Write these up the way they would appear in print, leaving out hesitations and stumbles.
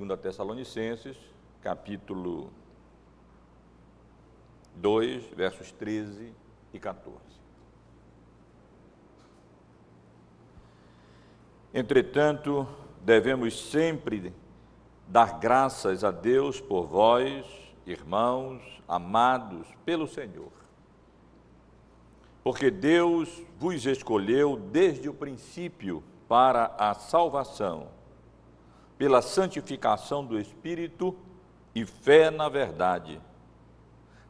2 Tessalonicenses, capítulo 2, versos 13 e 14. Entretanto, devemos sempre dar graças a Deus por vós, irmãos, amados pelo Senhor, porque Deus vos escolheu desde o princípio para a salvação, pela santificação do Espírito e fé na verdade,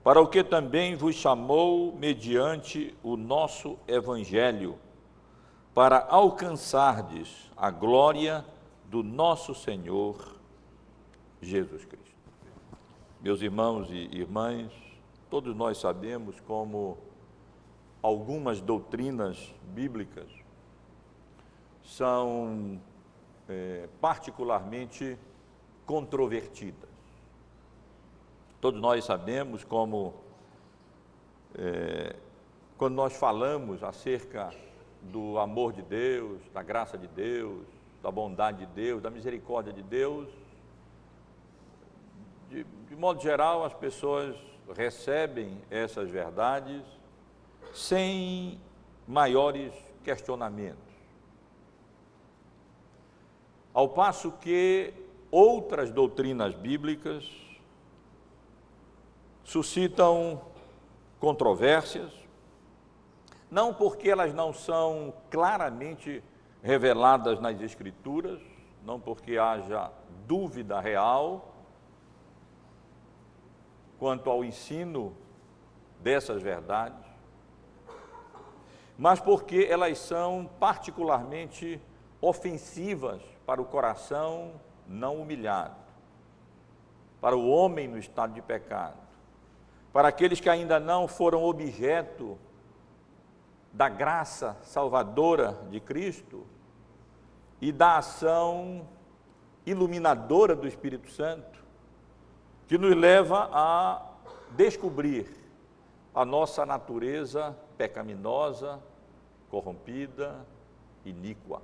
para o que também vos chamou mediante o nosso Evangelho, para alcançardes a glória do nosso Senhor Jesus Cristo. Meus irmãos e irmãs, todos nós sabemos como algumas doutrinas bíblicas são particularmente controvertidas. Todos nós sabemos como, quando nós falamos acerca do amor de Deus, da graça de Deus, da bondade de Deus, da misericórdia de Deus, de modo geral, as pessoas recebem essas verdades sem maiores questionamentos. Ao passo que outras doutrinas bíblicas suscitam controvérsias, não porque elas não são claramente reveladas nas Escrituras, não porque haja dúvida real quanto ao ensino dessas verdades, mas porque elas são particularmente ofensivas para o coração não humilhado, para o homem no estado de pecado, para aqueles que ainda não foram objeto da graça salvadora de Cristo e da ação iluminadora do Espírito Santo, que nos leva a descobrir a nossa natureza pecaminosa, corrompida, iníqua.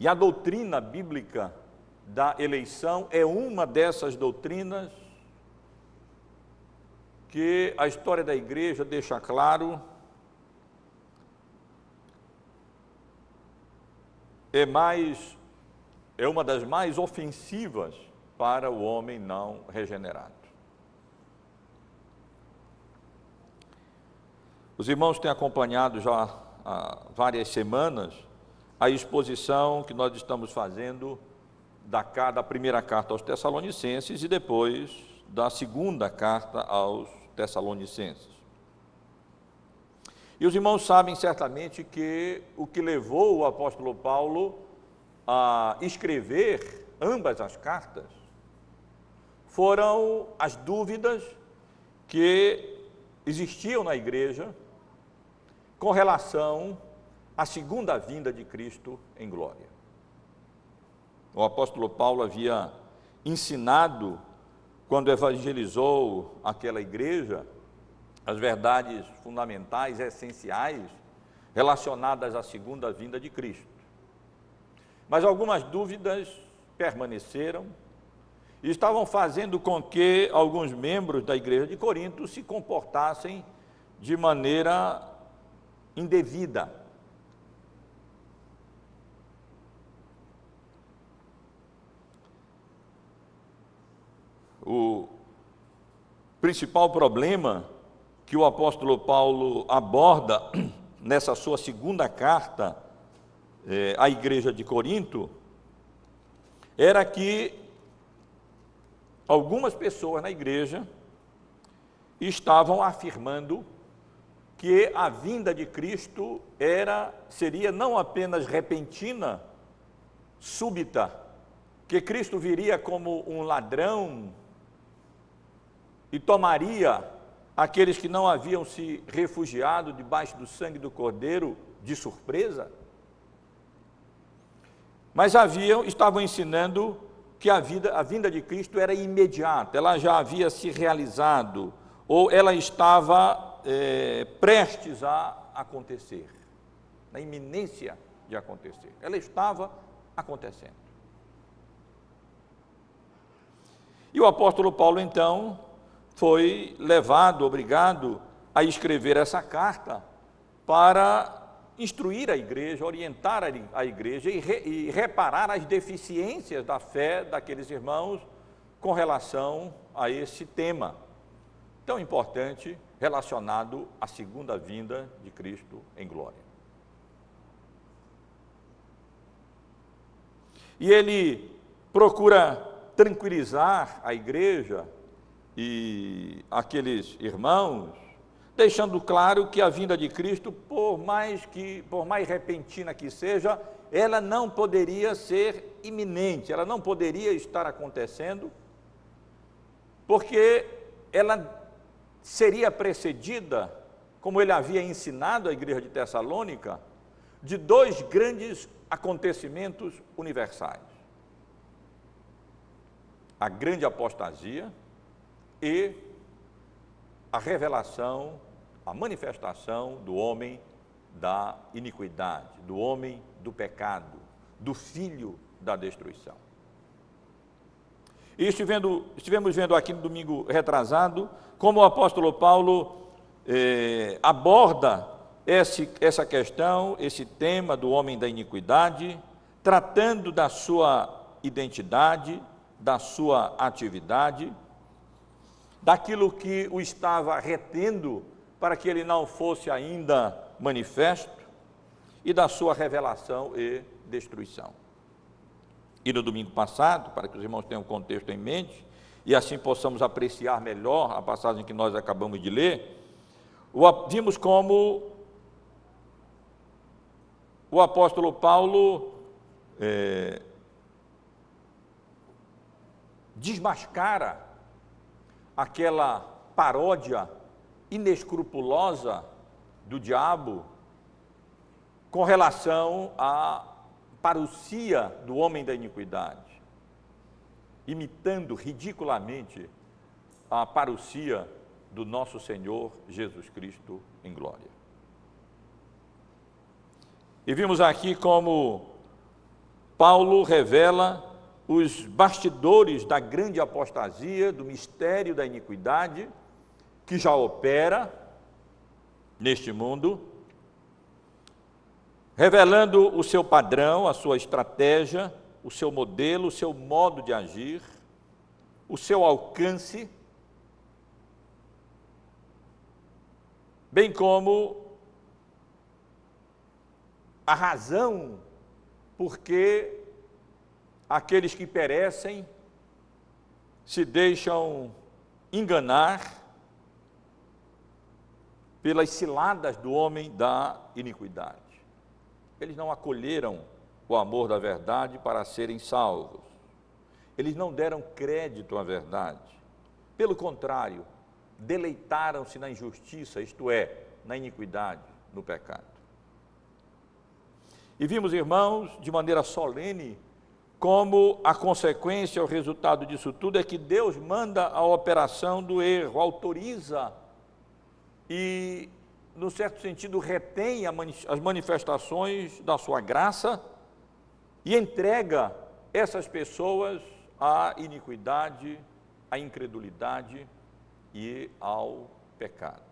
E a doutrina bíblica da eleição é uma dessas doutrinas que a história da igreja deixa claro, é uma das mais ofensivas para o homem não regenerado. Os irmãos têm acompanhado já há várias semanas a exposição que nós estamos fazendo da primeira carta aos Tessalonicenses e depois da segunda carta aos Tessalonicenses. E os irmãos sabem certamente que o que levou o apóstolo Paulo a escrever ambas as cartas foram as dúvidas que existiam na igreja com relação à segunda vinda de Cristo em glória. O apóstolo Paulo havia ensinado, quando evangelizou aquela igreja, as verdades fundamentais, essenciais, relacionadas à segunda vinda de Cristo. Mas algumas dúvidas permaneceram e estavam fazendo com que alguns membros da igreja de Corinto se comportassem de maneira indevida. O principal problema que o apóstolo Paulo aborda nessa sua segunda carta à igreja de Corinto era que algumas pessoas na igreja estavam afirmando que a vinda de Cristo seria não apenas repentina, súbita, que Cristo viria como um ladrão e tomaria aqueles que não haviam se refugiado debaixo do sangue do Cordeiro de surpresa, mas estavam ensinando que a vinda de Cristo era imediata, ela já havia se realizado, ou ela estava prestes a acontecer, na iminência de acontecer. Ela estava acontecendo. E o apóstolo Paulo, então, foi levado, obrigado a escrever essa carta para instruir a igreja, orientar a igreja e reparar as deficiências da fé daqueles irmãos com relação a esse tema tão importante relacionado à segunda vinda de Cristo em glória. E ele procura tranquilizar a igreja e aqueles irmãos, deixando claro que a vinda de Cristo, por mais repentina que seja, ela não poderia ser iminente, ela não poderia estar acontecendo, porque ela seria precedida, como ele havia ensinado à igreja de Tessalônica, de dois grandes acontecimentos universais: a grande apostasia e a revelação, a manifestação do homem da iniquidade, do homem do pecado, do filho da destruição. E estivemos vendo aqui no domingo retrasado como o apóstolo Paulo aborda essa questão, esse tema do homem da iniquidade, tratando da sua identidade, da sua atividade, daquilo que o estava retendo para que ele não fosse ainda manifesto, e da sua revelação e destruição. E no domingo passado, para que os irmãos tenham o contexto em mente, e assim possamos apreciar melhor a passagem que nós acabamos de ler, vimos como o apóstolo Paulo desmascara aquela paródia inescrupulosa do diabo com relação à parousia do homem da iniquidade, imitando ridiculamente a parousia do nosso Senhor Jesus Cristo em glória. E vimos aqui como Paulo revela os bastidores da grande apostasia, do mistério da iniquidade, que já opera neste mundo, revelando o seu padrão, a sua estratégia, o seu modelo, o seu modo de agir, o seu alcance, bem como a razão por que aqueles que perecem se deixam enganar pelas ciladas do homem da iniquidade. Eles não acolheram o amor da verdade para serem salvos. Eles não deram crédito à verdade. Pelo contrário, deleitaram-se na injustiça, isto é, na iniquidade, no pecado. E vimos, irmãos, de maneira solene, como a consequência, o resultado disso tudo é que Deus manda a operação do erro, autoriza e, num certo sentido, retém as manifestações da sua graça e entrega essas pessoas à iniquidade, à incredulidade e ao pecado.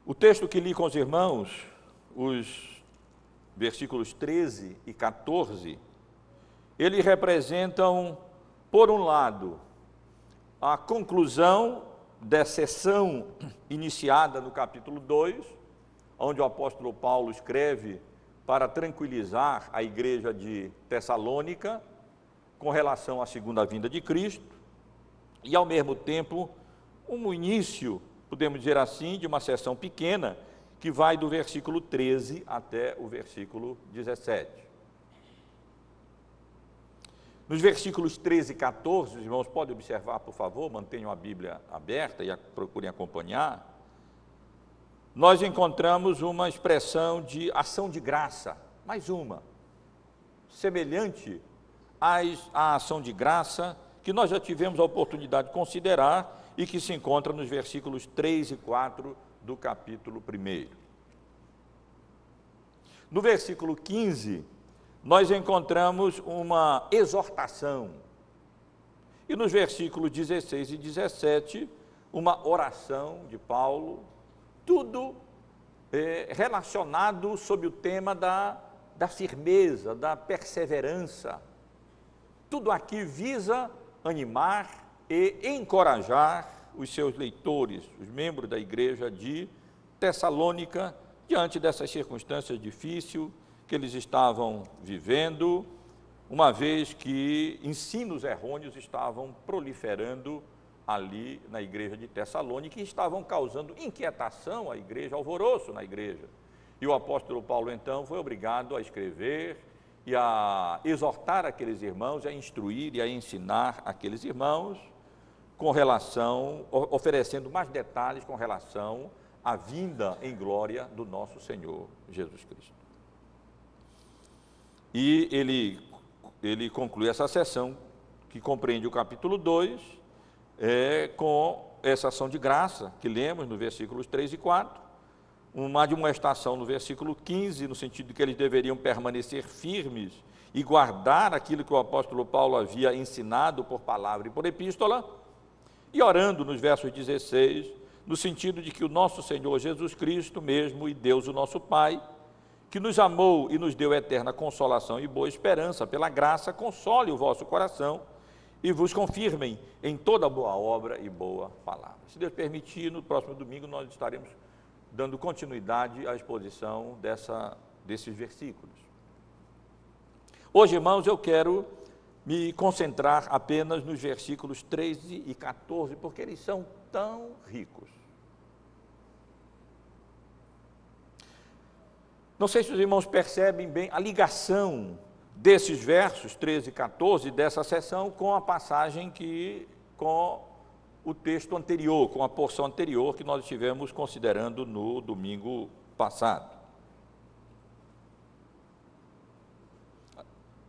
O texto que li com os irmãos, os versículos 13 e 14, eles representam, por um lado, a conclusão da sessão iniciada no capítulo 2, onde o apóstolo Paulo escreve para tranquilizar a igreja de Tessalônica com relação à segunda vinda de Cristo, e ao mesmo tempo um início, podemos dizer assim, de uma sessão pequena, que vai do versículo 13 até o versículo 17. Nos versículos 13 e 14, os irmãos podem observar, por favor, mantenham a Bíblia aberta e procurem acompanhar, nós encontramos uma expressão de ação de graça, mais uma, semelhante à ação de graça que nós já tivemos a oportunidade de considerar e que se encontra nos versículos 3 e 4 do capítulo 1. No versículo 15, nós encontramos uma exortação. E nos versículos 16 e 17, uma oração de Paulo, tudo relacionado sob o tema da firmeza, da perseverança. Tudo aqui visa animar e encorajar os seus leitores, os membros da igreja de Tessalônica, diante dessas circunstâncias difíceis que eles estavam vivendo, uma vez que ensinos errôneos estavam proliferando ali na igreja de Tessalônica e estavam causando inquietação à igreja, alvoroço na igreja. E o apóstolo Paulo, então, foi obrigado a escrever e a exortar aqueles irmãos, a instruir e a ensinar aqueles irmãos com relação, oferecendo mais detalhes com relação à vinda em glória do nosso Senhor Jesus Cristo. E ele conclui essa sessão, que compreende o capítulo 2, com essa ação de graça que lemos no versículos 3 e 4, uma admoestação no versículo 15, no sentido de que eles deveriam permanecer firmes e guardar aquilo que o apóstolo Paulo havia ensinado por palavra e por epístola, e orando nos versos 16, no sentido de que o nosso Senhor Jesus Cristo mesmo e Deus, o nosso Pai, que nos amou e nos deu eterna consolação e boa esperança, pela graça, console o vosso coração e vos confirmem em toda boa obra e boa palavra. Se Deus permitir, no próximo domingo nós estaremos dando continuidade à exposição desses versículos. Hoje, irmãos, eu quero me concentrar apenas nos versículos 13 e 14, porque eles são tão ricos. Não sei se os irmãos percebem bem a ligação desses versos 13 e 14 dessa sessão com a passagem com o texto anterior, com a porção anterior que nós estivemos considerando no domingo passado.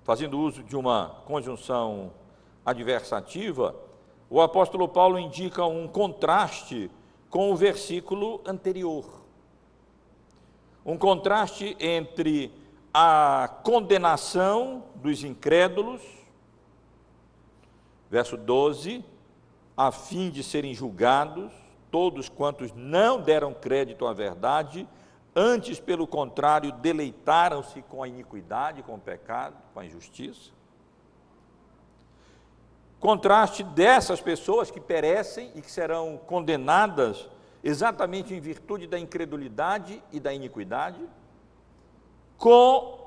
Fazendo uso de uma conjunção adversativa, o apóstolo Paulo indica um contraste com o versículo anterior. Um contraste entre a condenação dos incrédulos, verso 12, a fim de serem julgados todos quantos não deram crédito à verdade, antes, pelo contrário, deleitaram-se com a iniquidade, com o pecado, com a injustiça. Contraste dessas pessoas que perecem e que serão condenadas exatamente em virtude da incredulidade e da iniquidade, com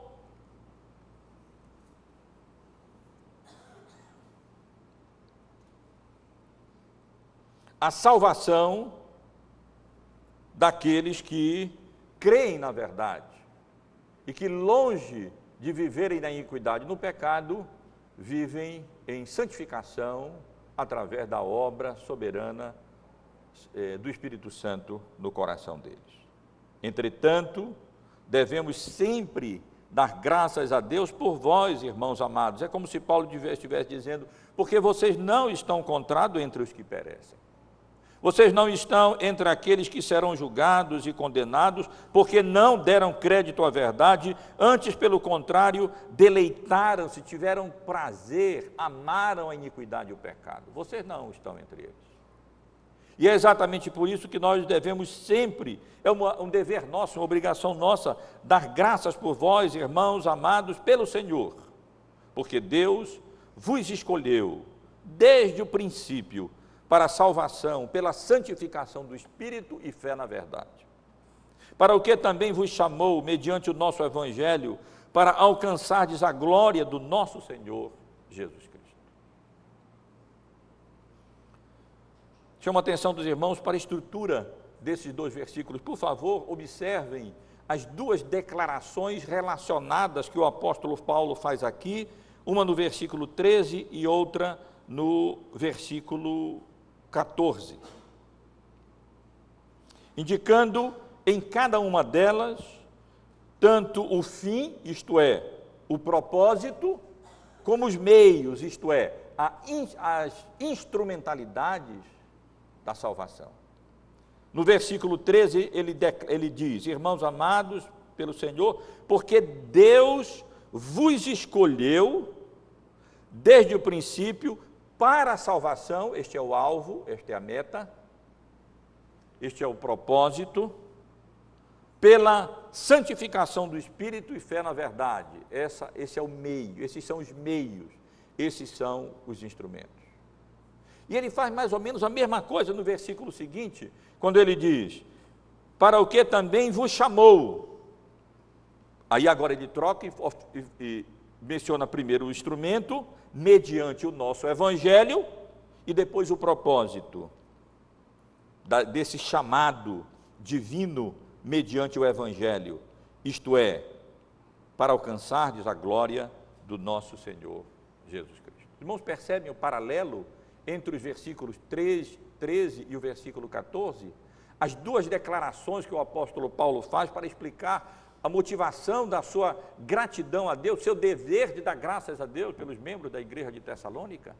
a salvação daqueles que creem na verdade e que, longe de viverem na iniquidade, no pecado, vivem em santificação através da obra soberana do Espírito Santo no coração deles. Entretanto, devemos sempre dar graças a Deus por vós, irmãos amados. É como se Paulo estivesse dizendo, porque vocês não estão contados entre os que perecem. Vocês não estão entre aqueles que serão julgados e condenados, porque não deram crédito à verdade, antes, pelo contrário, deleitaram-se, tiveram prazer, amaram a iniquidade e o pecado. Vocês não estão entre eles. E é exatamente por isso que nós devemos sempre, um dever nosso, uma obrigação nossa, dar graças por vós, irmãos amados, pelo Senhor, porque Deus vos escolheu desde o princípio para a salvação, pela santificação do Espírito e fé na verdade, para o que também vos chamou, mediante o nosso Evangelho, para alcançardes a glória do nosso Senhor Jesus Cristo. Chamo a atenção dos irmãos para a estrutura desses dois versículos. Por favor, observem as duas declarações relacionadas que o apóstolo Paulo faz aqui, uma no versículo 13 e outra no versículo 14. Indicando em cada uma delas, tanto o fim, isto é, o propósito, como os meios, isto é, as instrumentalidades da salvação. No versículo 13, ele diz: irmãos amados pelo Senhor, porque Deus vos escolheu desde o princípio para a salvação. Este é o alvo, esta é a meta, este é o propósito, pela santificação do Espírito e fé na verdade. Esse é o meio, esses são os meios, esses são os instrumentos. E ele faz mais ou menos a mesma coisa no versículo seguinte, quando ele diz: para o que também vos chamou. Aí agora ele troca e menciona primeiro o instrumento, mediante o nosso evangelho, e depois o propósito desse chamado divino mediante o evangelho, isto é, para alcançardes a glória do nosso Senhor Jesus Cristo. Irmãos, percebem o paralelo entre os versículos 13 e o versículo 14? As duas declarações que o apóstolo Paulo faz para explicar a motivação da sua gratidão a Deus, seu dever de dar graças a Deus pelos membros da igreja de Tessalônica.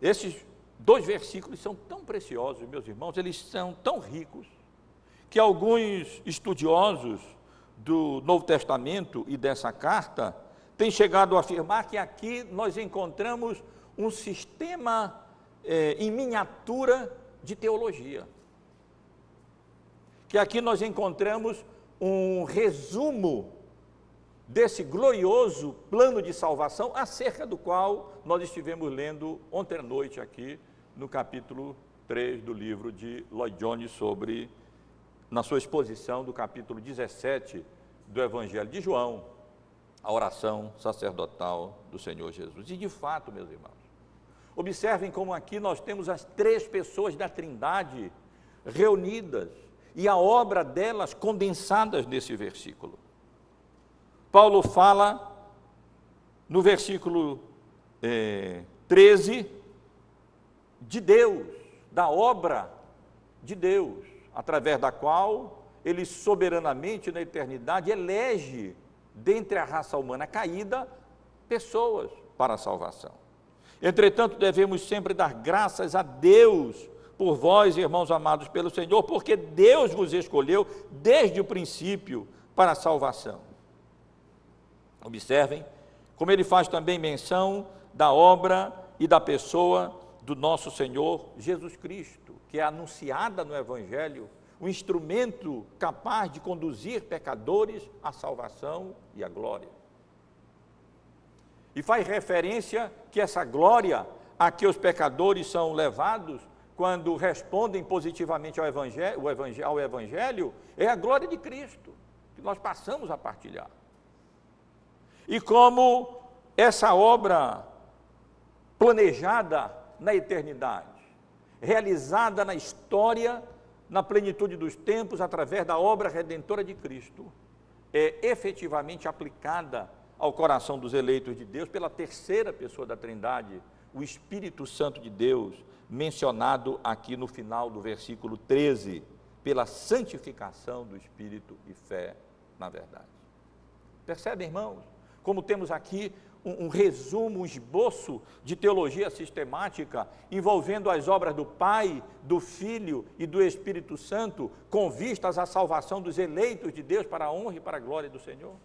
Esses dois versículos são tão preciosos, meus irmãos, eles são tão ricos, que alguns estudiosos do Novo Testamento e dessa carta têm chegado a afirmar que aqui nós encontramos um sistema em miniatura de teologia. Que aqui nós encontramos um resumo desse glorioso plano de salvação, acerca do qual nós estivemos lendo ontem à noite aqui, no capítulo 3 do livro de Lloyd Jones, na sua exposição do capítulo 17 do Evangelho de João, a oração sacerdotal do Senhor Jesus. E de fato, meus irmãos, observem como aqui nós temos as três pessoas da Trindade reunidas e a obra delas condensadas nesse versículo. Paulo fala no versículo 13 de Deus, da obra de Deus, através da qual ele soberanamente na eternidade elege dentre a raça humana caída pessoas para a salvação. Entretanto, devemos sempre dar graças a Deus por vós, irmãos amados pelo Senhor, porque Deus vos escolheu desde o princípio para a salvação. Observem como ele faz também menção da obra e da pessoa do nosso Senhor Jesus Cristo, que é anunciada no Evangelho, um instrumento capaz de conduzir pecadores à salvação e à glória. E faz referência que essa glória a que os pecadores são levados quando respondem positivamente ao Evangelho é a glória de Cristo, que nós passamos a partilhar. E como essa obra planejada na eternidade, realizada na história, na plenitude dos tempos, através da obra redentora de Cristo, é efetivamente aplicada ao coração dos eleitos de Deus pela terceira pessoa da Trindade, o Espírito Santo de Deus, mencionado aqui no final do versículo 13, pela santificação do Espírito e fé na verdade. Percebem, irmãos? Como temos aqui um resumo, um esboço de teologia sistemática envolvendo as obras do Pai, do Filho e do Espírito Santo, com vistas à salvação dos eleitos de Deus para a honra e para a glória do Senhor.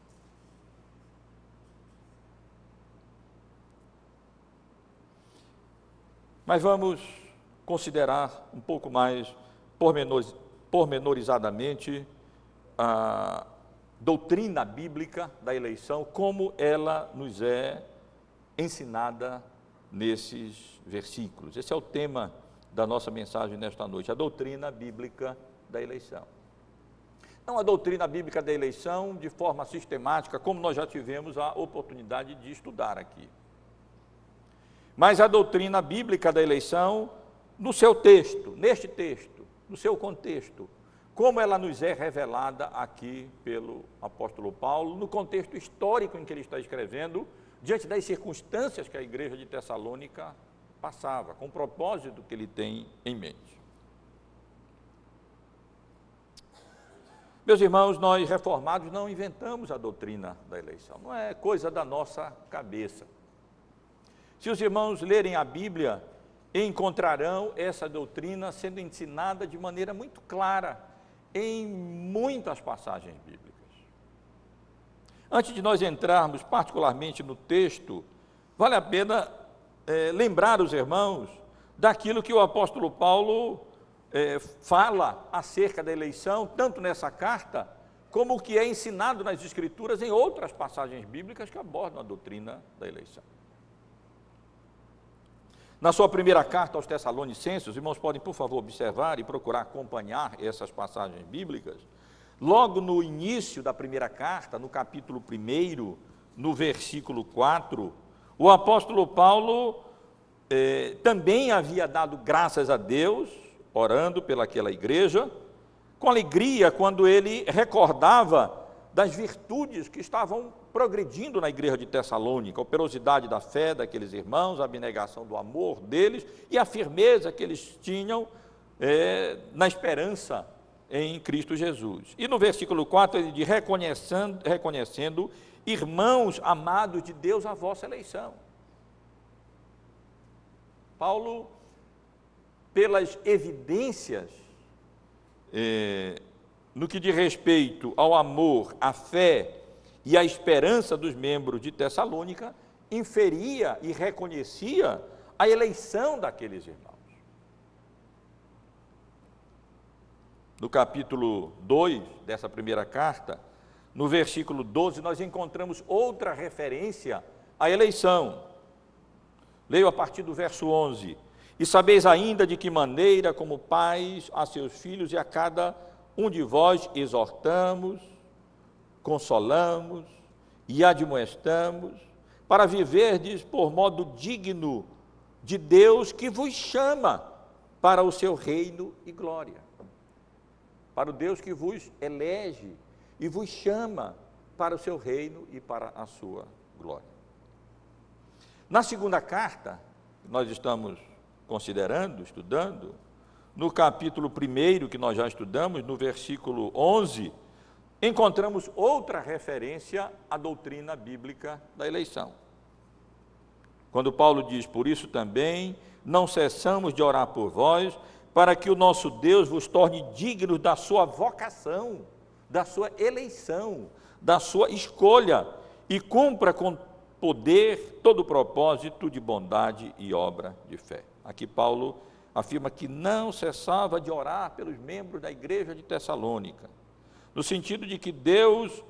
Mas vamos considerar um pouco mais pormenorizadamente a doutrina bíblica da eleição, como ela nos é ensinada nesses versículos. Esse é o tema da nossa mensagem nesta noite, a doutrina bíblica da eleição. Não a doutrina bíblica da eleição de forma sistemática, como nós já tivemos a oportunidade de estudar aqui, mas a doutrina bíblica da eleição no seu texto, neste texto, no seu contexto, como ela nos é revelada aqui pelo apóstolo Paulo, no contexto histórico em que ele está escrevendo, diante das circunstâncias que a igreja de Tessalônica passava, com o propósito que ele tem em mente. Meus irmãos, nós reformados não inventamos a doutrina da eleição, não é coisa da nossa cabeça. Se os irmãos lerem a Bíblia, encontrarão essa doutrina sendo ensinada de maneira muito clara em muitas passagens bíblicas. Antes de nós entrarmos particularmente no texto, vale a pena lembrar os irmãos daquilo que o apóstolo Paulo fala acerca da eleição, tanto nessa carta, como o que é ensinado nas Escrituras em outras passagens bíblicas que abordam a doutrina da eleição. Na sua primeira carta aos Tessalonicenses, os irmãos podem, por favor, observar e procurar acompanhar essas passagens bíblicas. Logo no início da primeira carta, no capítulo 1, no versículo 4, o apóstolo Paulo também havia dado graças a Deus, orando pelaquela igreja, com alegria quando ele recordava das virtudes que estavam progredindo na igreja de Tessalônica, a operosidade da fé daqueles irmãos, a abnegação do amor deles e a firmeza que eles tinham na esperança em Cristo Jesus. E no versículo 4 ele diz, reconhecendo, irmãos amados de Deus, a vossa eleição. Paulo, pelas evidências no que diz respeito ao amor, à fé e à esperança dos membros de Tessalônica, inferia e reconhecia a eleição daqueles irmãos. No capítulo 2 dessa primeira carta, no versículo 12, nós encontramos outra referência à eleição. Leio a partir do verso 11. E sabeis ainda de que maneira, como pais a seus filhos e a cada um de vós exortamos, consolamos e admoestamos, para viverdes por modo digno de Deus que vos chama para o seu reino e glória. Para o Deus que vos elege e vos chama para o seu reino e para a sua glória. Na segunda carta, nós estamos considerando, estudando, no capítulo 1 que nós já estudamos, no versículo 11, encontramos outra referência à doutrina bíblica da eleição. Quando Paulo diz, por isso também não cessamos de orar por vós, para que o nosso Deus vos torne dignos da sua vocação, da sua eleição, da sua escolha, e cumpra com poder todo o propósito de bondade e obra de fé. Aqui Paulo afirma que não cessava de orar pelos membros da igreja de Tessalônica, no sentido de que Deus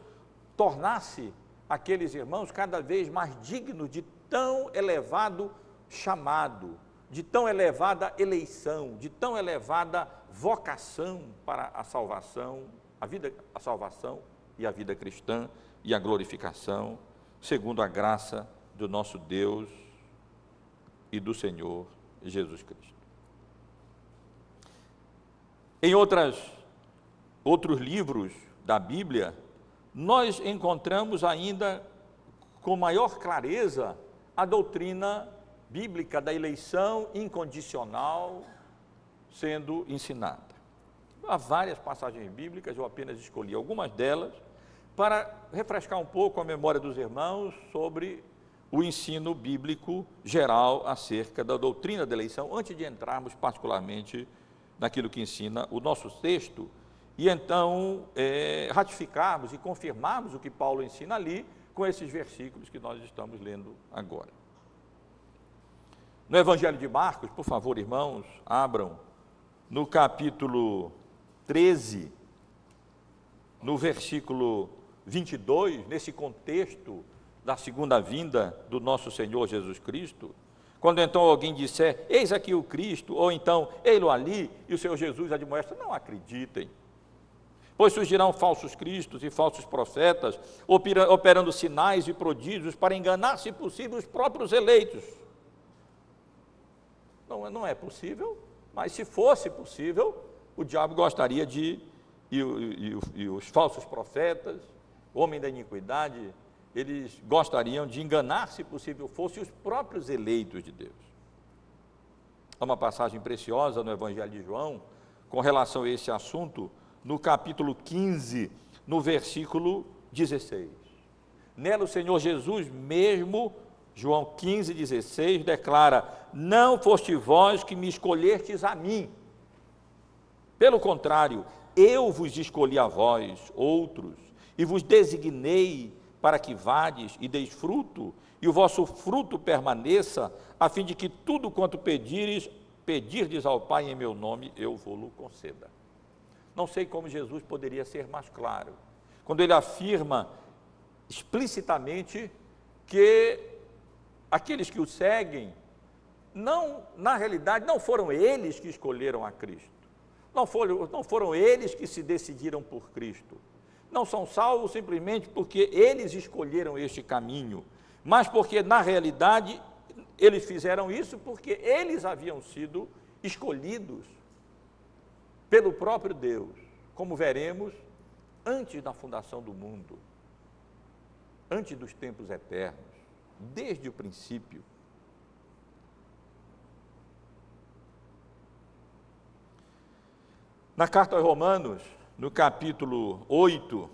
tornasse aqueles irmãos cada vez mais dignos de tão elevado chamado, de tão elevada eleição, de tão elevada vocação para a salvação, a salvação e a vida cristã e a glorificação, segundo a graça do nosso Deus e do Senhor Jesus Cristo. Em outros livros da Bíblia, nós encontramos ainda com maior clareza a doutrina bíblica da eleição incondicional sendo ensinada. Há várias passagens bíblicas, eu apenas escolhi algumas delas, para refrescar um pouco a memória dos irmãos sobre o ensino bíblico geral acerca da doutrina da eleição, antes de entrarmos particularmente naquilo que ensina o nosso texto, e então ratificarmos e confirmarmos o que Paulo ensina ali, com esses versículos que nós estamos lendo agora. No Evangelho de Marcos, por favor, irmãos, abram, no capítulo 13, no versículo 22, nesse contexto da segunda vinda do nosso Senhor Jesus Cristo, quando então alguém disser, eis aqui o Cristo, ou então, ei-lo ali, e o Senhor Jesus admoesta, não acreditem, pois surgirão falsos cristos e falsos profetas, operando sinais e prodígios para enganar, se possível, os próprios eleitos. Não é possível, mas se fosse possível, o diabo gostaria de, e os falsos profetas, homem da iniquidade, eles gostariam de enganar, se possível fosse, os próprios eleitos de Deus. Há uma passagem preciosa no Evangelho de João, com relação a esse assunto, no capítulo 15, no versículo 16. Nela o Senhor Jesus mesmo, João 15, 16, declara: não foste vós que me escolhestes a mim. Pelo contrário, eu vos escolhi a vós, outros, e vos designei para que vades e deis fruto, e o vosso fruto permaneça, a fim de que tudo quanto pedirdes ao Pai em meu nome, eu vou-lo conceda. Não sei como Jesus poderia ser mais claro, quando ele afirma explicitamente que aqueles que o seguem, na realidade, não foram eles que escolheram a Cristo, não foram eles que se decidiram por Cristo, não são salvos simplesmente porque eles escolheram este caminho, mas porque, na realidade, eles fizeram isso porque eles haviam sido escolhidos pelo próprio Deus, como veremos, antes da fundação do mundo, antes dos tempos eternos, desde o princípio. Na carta aos Romanos, no capítulo 8,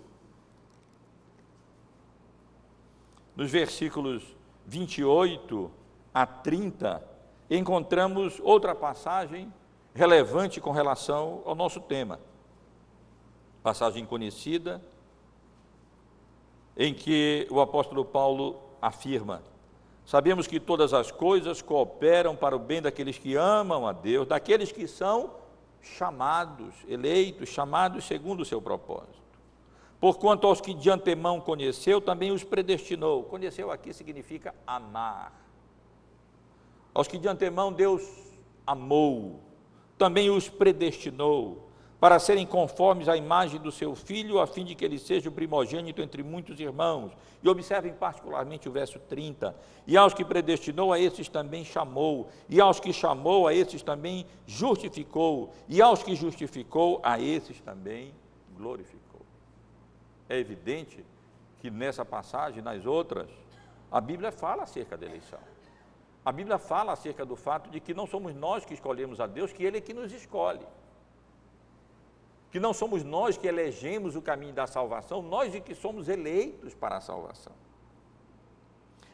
nos versículos 28 a 30, encontramos outra passagem relevante com relação ao nosso tema. Passagem conhecida, em que o apóstolo Paulo afirma: sabemos que todas as coisas cooperam para o bem daqueles que amam a Deus, daqueles que são chamados, eleitos, chamados segundo o seu propósito. Porquanto aos que de antemão conheceu, também os predestinou. Conheceu aqui significa amar. Aos que de antemão Deus amou, também os predestinou para serem conformes à imagem do seu Filho, a fim de que ele seja o primogênito entre muitos irmãos. E observem particularmente o verso 30. E aos que predestinou, a esses também chamou. E aos que chamou, a esses também justificou. E aos que justificou, a esses também glorificou. É evidente que nessa passagem e nas outras, a Bíblia fala acerca da eleição. A Bíblia fala acerca do fato de que não somos nós que escolhemos a Deus, que Ele é que nos escolhe. Que não somos nós que elegemos o caminho da salvação, nós é que somos eleitos para a salvação.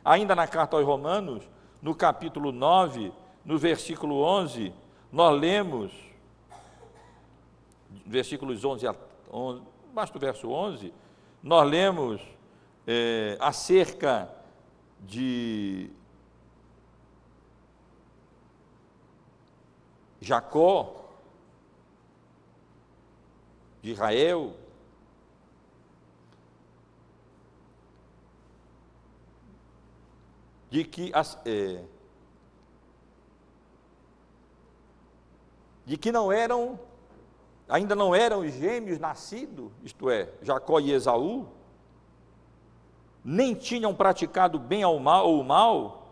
Ainda na carta aos Romanos, no capítulo 9, no versículo 11, nós lemos, versículos 11 a 11, abaixo do verso 11, nós lemos acerca de Jacó, de Israel, de que ainda não eram gêmeos nascidos, isto é, Jacó e Esaú, nem tinham praticado bem ou o mal,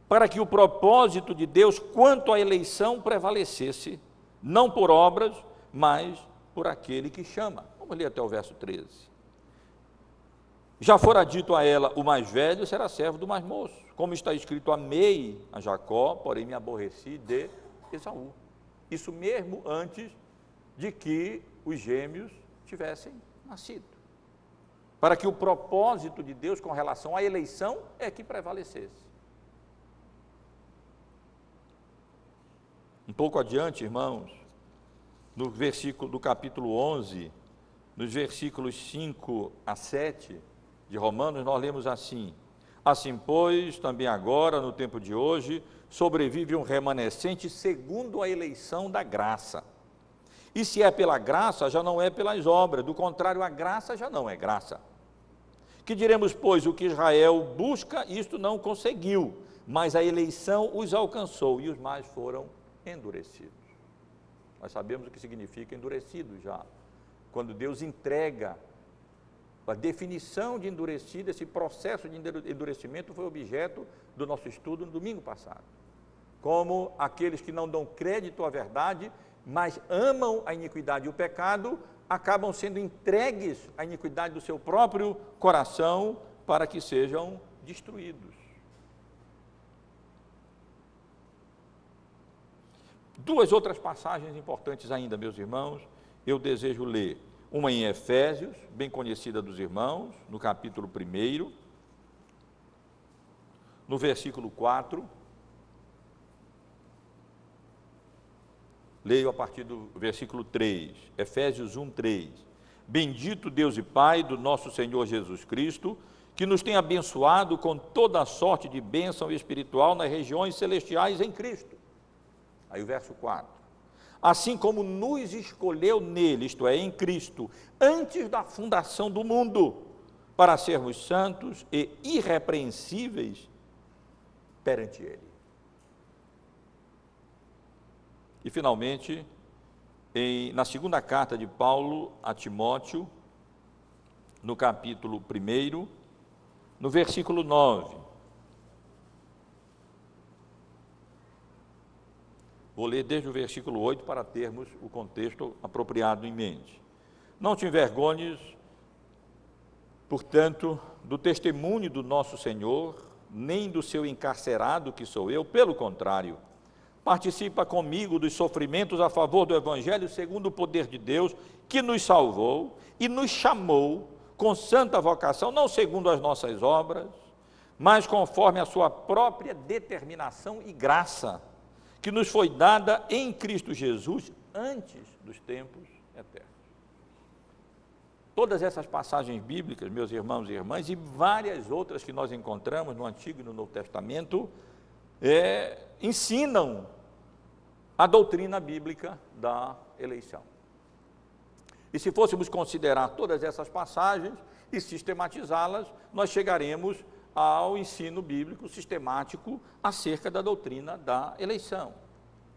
para que o propósito de Deus quanto à eleição prevalecesse, não por obras, mas por aquele que chama. Vamos ler até o verso 13. Já fora dito a ela: o mais velho será servo do mais moço. Como está escrito: amei a Jacó, porém me aborreci de Esaú. Isso mesmo antes de que os gêmeos tivessem nascido. Para que o propósito de Deus com relação à eleição é que prevalecesse. Um pouco adiante, irmãos, no versículo do capítulo 11, nos versículos 5 a 7 de Romanos, nós lemos assim: assim, pois, também agora, no tempo de hoje, sobrevive um remanescente segundo a eleição da graça. E se é pela graça, já não é pelas obras, do contrário, a graça já não é graça. Que diremos, pois, o que Israel busca, isto não conseguiu, mas a eleição os alcançou e os mais foram endurecidos. Nós sabemos o que significa endurecido já, quando Deus entrega a definição de endurecido. Esse processo de endurecimento foi objeto do nosso estudo no domingo passado, como aqueles que não dão crédito à verdade, mas amam a iniquidade e o pecado, acabam sendo entregues à iniquidade do seu próprio coração para que sejam destruídos. Duas outras passagens importantes ainda, meus irmãos, eu desejo ler. uma em Efésios, bem conhecida dos irmãos, no capítulo 1, no versículo 4. Leio a partir do versículo 3, Efésios 1, 3. Bendito Deus e Pai do nosso Senhor Jesus Cristo, que nos tem abençoado com toda a sorte de bênção espiritual nas regiões celestiais em Cristo. Aí o verso 4. Assim como nos escolheu nele, isto é, em Cristo, antes da fundação do mundo, para sermos santos e irrepreensíveis perante ele. E, finalmente, na segunda carta de Paulo a Timóteo, no capítulo 1, no versículo 9. Vou ler desde o versículo 8 para termos o contexto apropriado em mente. Não te envergonhes, portanto, do testemunho do nosso Senhor, nem do seu encarcerado, que sou eu, pelo contrário, participa comigo dos sofrimentos a favor do Evangelho, segundo o poder de Deus, que nos salvou e nos chamou com santa vocação, não segundo as nossas obras, mas conforme a sua própria determinação e graça, que nos foi dada em Cristo Jesus antes dos tempos eternos. Todas essas passagens bíblicas, meus irmãos e irmãs, e várias outras que nós encontramos no Antigo e no Novo Testamento, ensinam a doutrina bíblica da eleição. E se fôssemos considerar todas essas passagens e sistematizá-las, nós chegaremos ao ensino bíblico sistemático acerca da doutrina da eleição.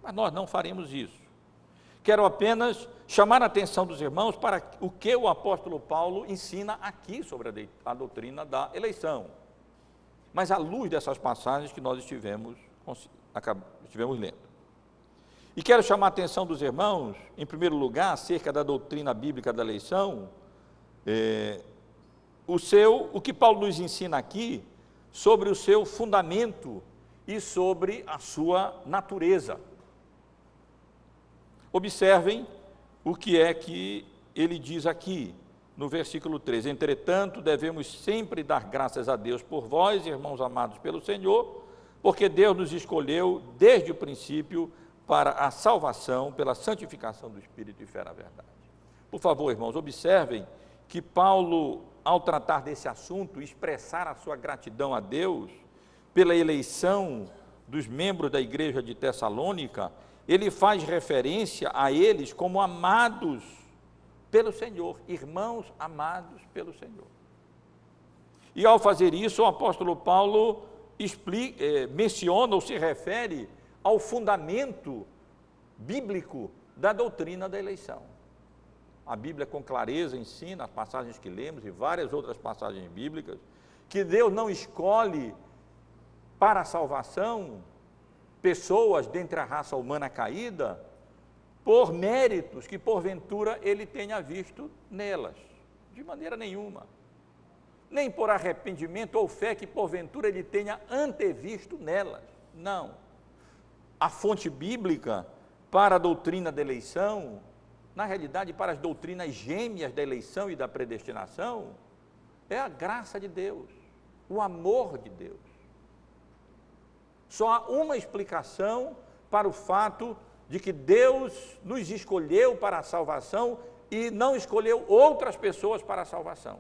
Mas nós não faremos isso. Quero apenas chamar a atenção dos irmãos para o que o apóstolo Paulo ensina aqui sobre a doutrina da eleição. Mas à luz dessas passagens que nós estivemos lendo. E quero chamar a atenção dos irmãos, em primeiro lugar, acerca da doutrina bíblica da eleição, o que Paulo nos ensina aqui sobre o seu fundamento e sobre a sua natureza. Observem o que é que ele diz aqui, no versículo 3. Entretanto, devemos sempre dar graças a Deus por vós, irmãos amados pelo Senhor, porque Deus nos escolheu desde o princípio para a salvação, pela santificação do Espírito e fé na verdade. Por favor, irmãos, observem que Paulo, ao tratar desse assunto, expressar a sua gratidão a Deus pela eleição dos membros da igreja de Tessalônica, ele faz referência a eles como amados pelo Senhor, irmãos amados pelo Senhor. E ao fazer isso, o apóstolo Paulo menciona ou se refere ao fundamento bíblico da doutrina da eleição. A Bíblia com clareza ensina, as passagens que lemos e várias outras passagens bíblicas, que Deus não escolhe para a salvação pessoas dentre a raça humana caída por méritos que porventura ele tenha visto nelas, de maneira nenhuma. Nem por arrependimento ou fé que porventura ele tenha antevisto nelas, não. A fonte bíblica para a doutrina da eleição, na realidade para as doutrinas gêmeas da eleição e da predestinação, é a graça de Deus, o amor de Deus. Só há uma explicação para o fato de que Deus nos escolheu para a salvação e não escolheu outras pessoas para a salvação.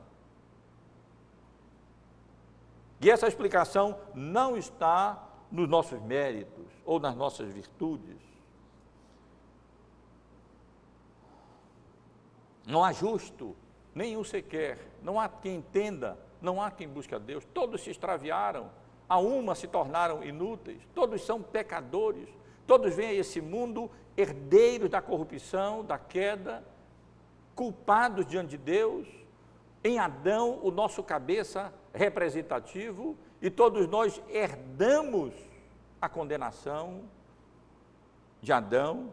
E essa explicação não está nos nossos méritos ou nas nossas virtudes. Não há justo, nenhum sequer, não há quem entenda, não há quem busque a Deus, todos se extraviaram, a uma se tornaram inúteis, todos são pecadores, todos vêm a esse mundo herdeiros da corrupção, da queda, culpados diante de Deus, em Adão, o nosso cabeça representativo, e todos nós herdamos a condenação de Adão,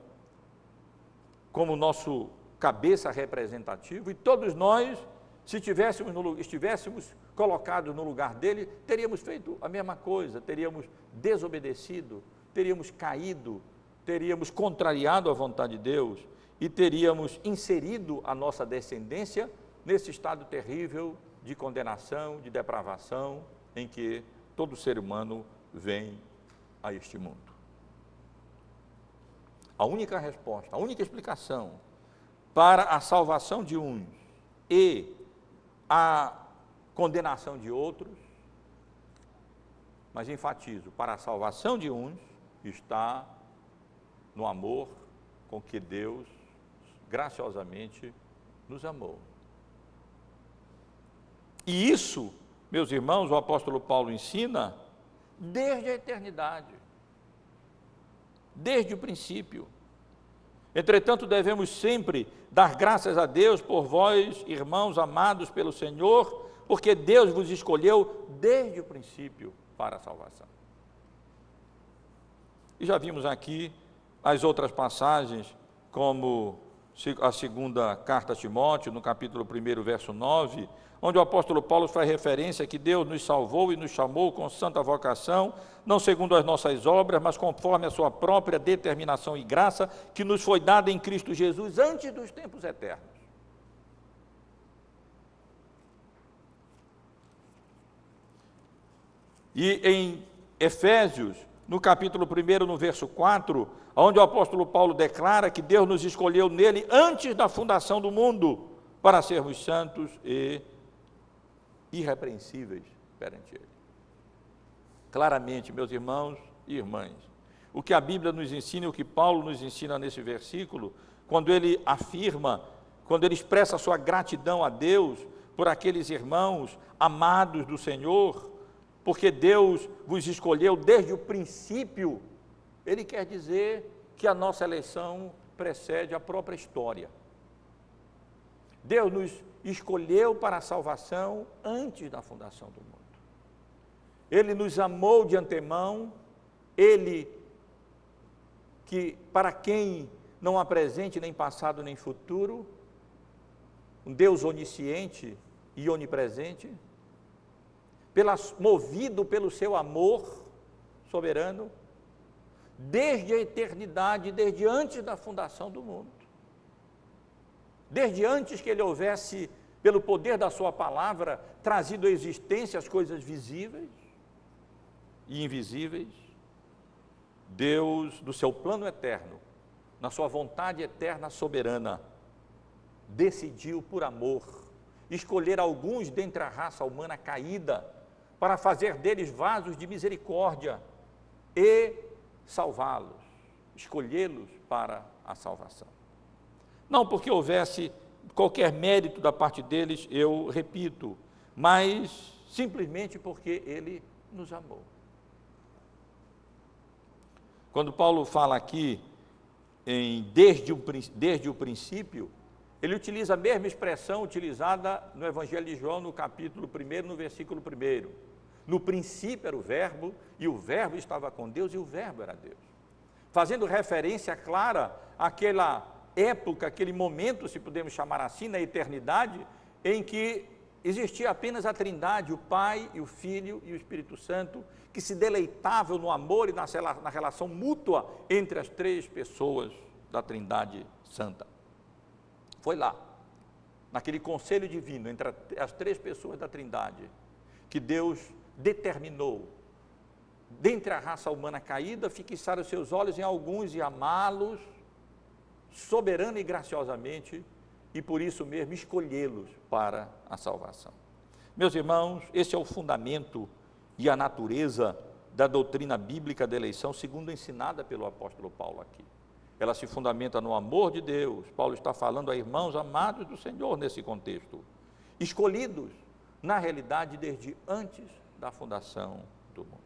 como nosso cabeça representativo, e todos nós, se estivéssemos colocados no lugar dele, teríamos feito a mesma coisa, teríamos desobedecido, teríamos caído, teríamos contrariado a vontade de Deus, e teríamos inserido a nossa descendência nesse estado terrível de condenação, de depravação, em que todo ser humano vem a este mundo. A única resposta, a única explicação para a salvação de uns e a condenação de outros, mas enfatizo, para a salvação de uns está no amor com que Deus graciosamente nos amou. E isso, meus irmãos, o apóstolo Paulo ensina desde a eternidade, desde o princípio. Entretanto, devemos sempre dar graças a Deus por vós, irmãos amados pelo Senhor, porque Deus vos escolheu desde o princípio para a salvação. E já vimos aqui as outras passagens, como a segunda carta a Timóteo, no capítulo 1, verso 9, onde o apóstolo Paulo faz referência que Deus nos salvou e nos chamou com santa vocação, não segundo as nossas obras, mas conforme a sua própria determinação e graça, que nos foi dada em Cristo Jesus antes dos tempos eternos. E em Efésios, no capítulo 1, no verso 4, onde o apóstolo Paulo declara que Deus nos escolheu nele antes da fundação do mundo, para sermos santos e irrepreensíveis perante ele. Claramente, meus irmãos e irmãs, o que a Bíblia nos ensina e o que Paulo nos ensina nesse versículo, quando ele afirma, quando ele expressa a sua gratidão a Deus por aqueles irmãos amados do Senhor, porque Deus vos escolheu desde o princípio, ele quer dizer que a nossa eleição precede a própria história. Deus nos escolheu para a salvação antes da fundação do mundo. Ele nos amou de antemão, Ele, que para quem não há presente, nem passado, nem futuro, um Deus onisciente e onipresente, movido pelo seu amor soberano, desde a eternidade, desde antes da fundação do mundo. Desde antes que ele houvesse, pelo poder da sua palavra, trazido à existência as coisas visíveis e invisíveis, Deus, do seu plano eterno, na sua vontade eterna soberana, decidiu por amor escolher alguns dentre a raça humana caída para fazer deles vasos de misericórdia e salvá-los, escolhê-los para a salvação. Não porque houvesse qualquer mérito da parte deles, eu repito, mas simplesmente porque ele nos amou. Quando Paulo fala aqui em desde o princípio, ele utiliza a mesma expressão utilizada no Evangelho de João, no capítulo 1, no versículo 1. No princípio era o verbo, e o verbo estava com Deus, e o verbo era Deus. Fazendo referência clara àquela época, aquele momento, se podemos chamar assim, na eternidade, em que existia apenas a Trindade, o Pai, e o Filho e o Espírito Santo, que se deleitavam no amor e na relação mútua entre as três pessoas da Trindade Santa. Foi lá, naquele conselho divino entre as três pessoas da Trindade, que Deus determinou, dentre a raça humana caída, fixar os seus olhos em alguns e amá-los soberana e graciosamente, e por isso mesmo escolhê-los para a salvação. Meus irmãos, esse é o fundamento e a natureza da doutrina bíblica da eleição, segundo ensinada pelo apóstolo Paulo aqui. Ela se fundamenta no amor de Deus. Paulo está falando a irmãos amados do Senhor nesse contexto, escolhidos, na realidade, desde antes da fundação do mundo.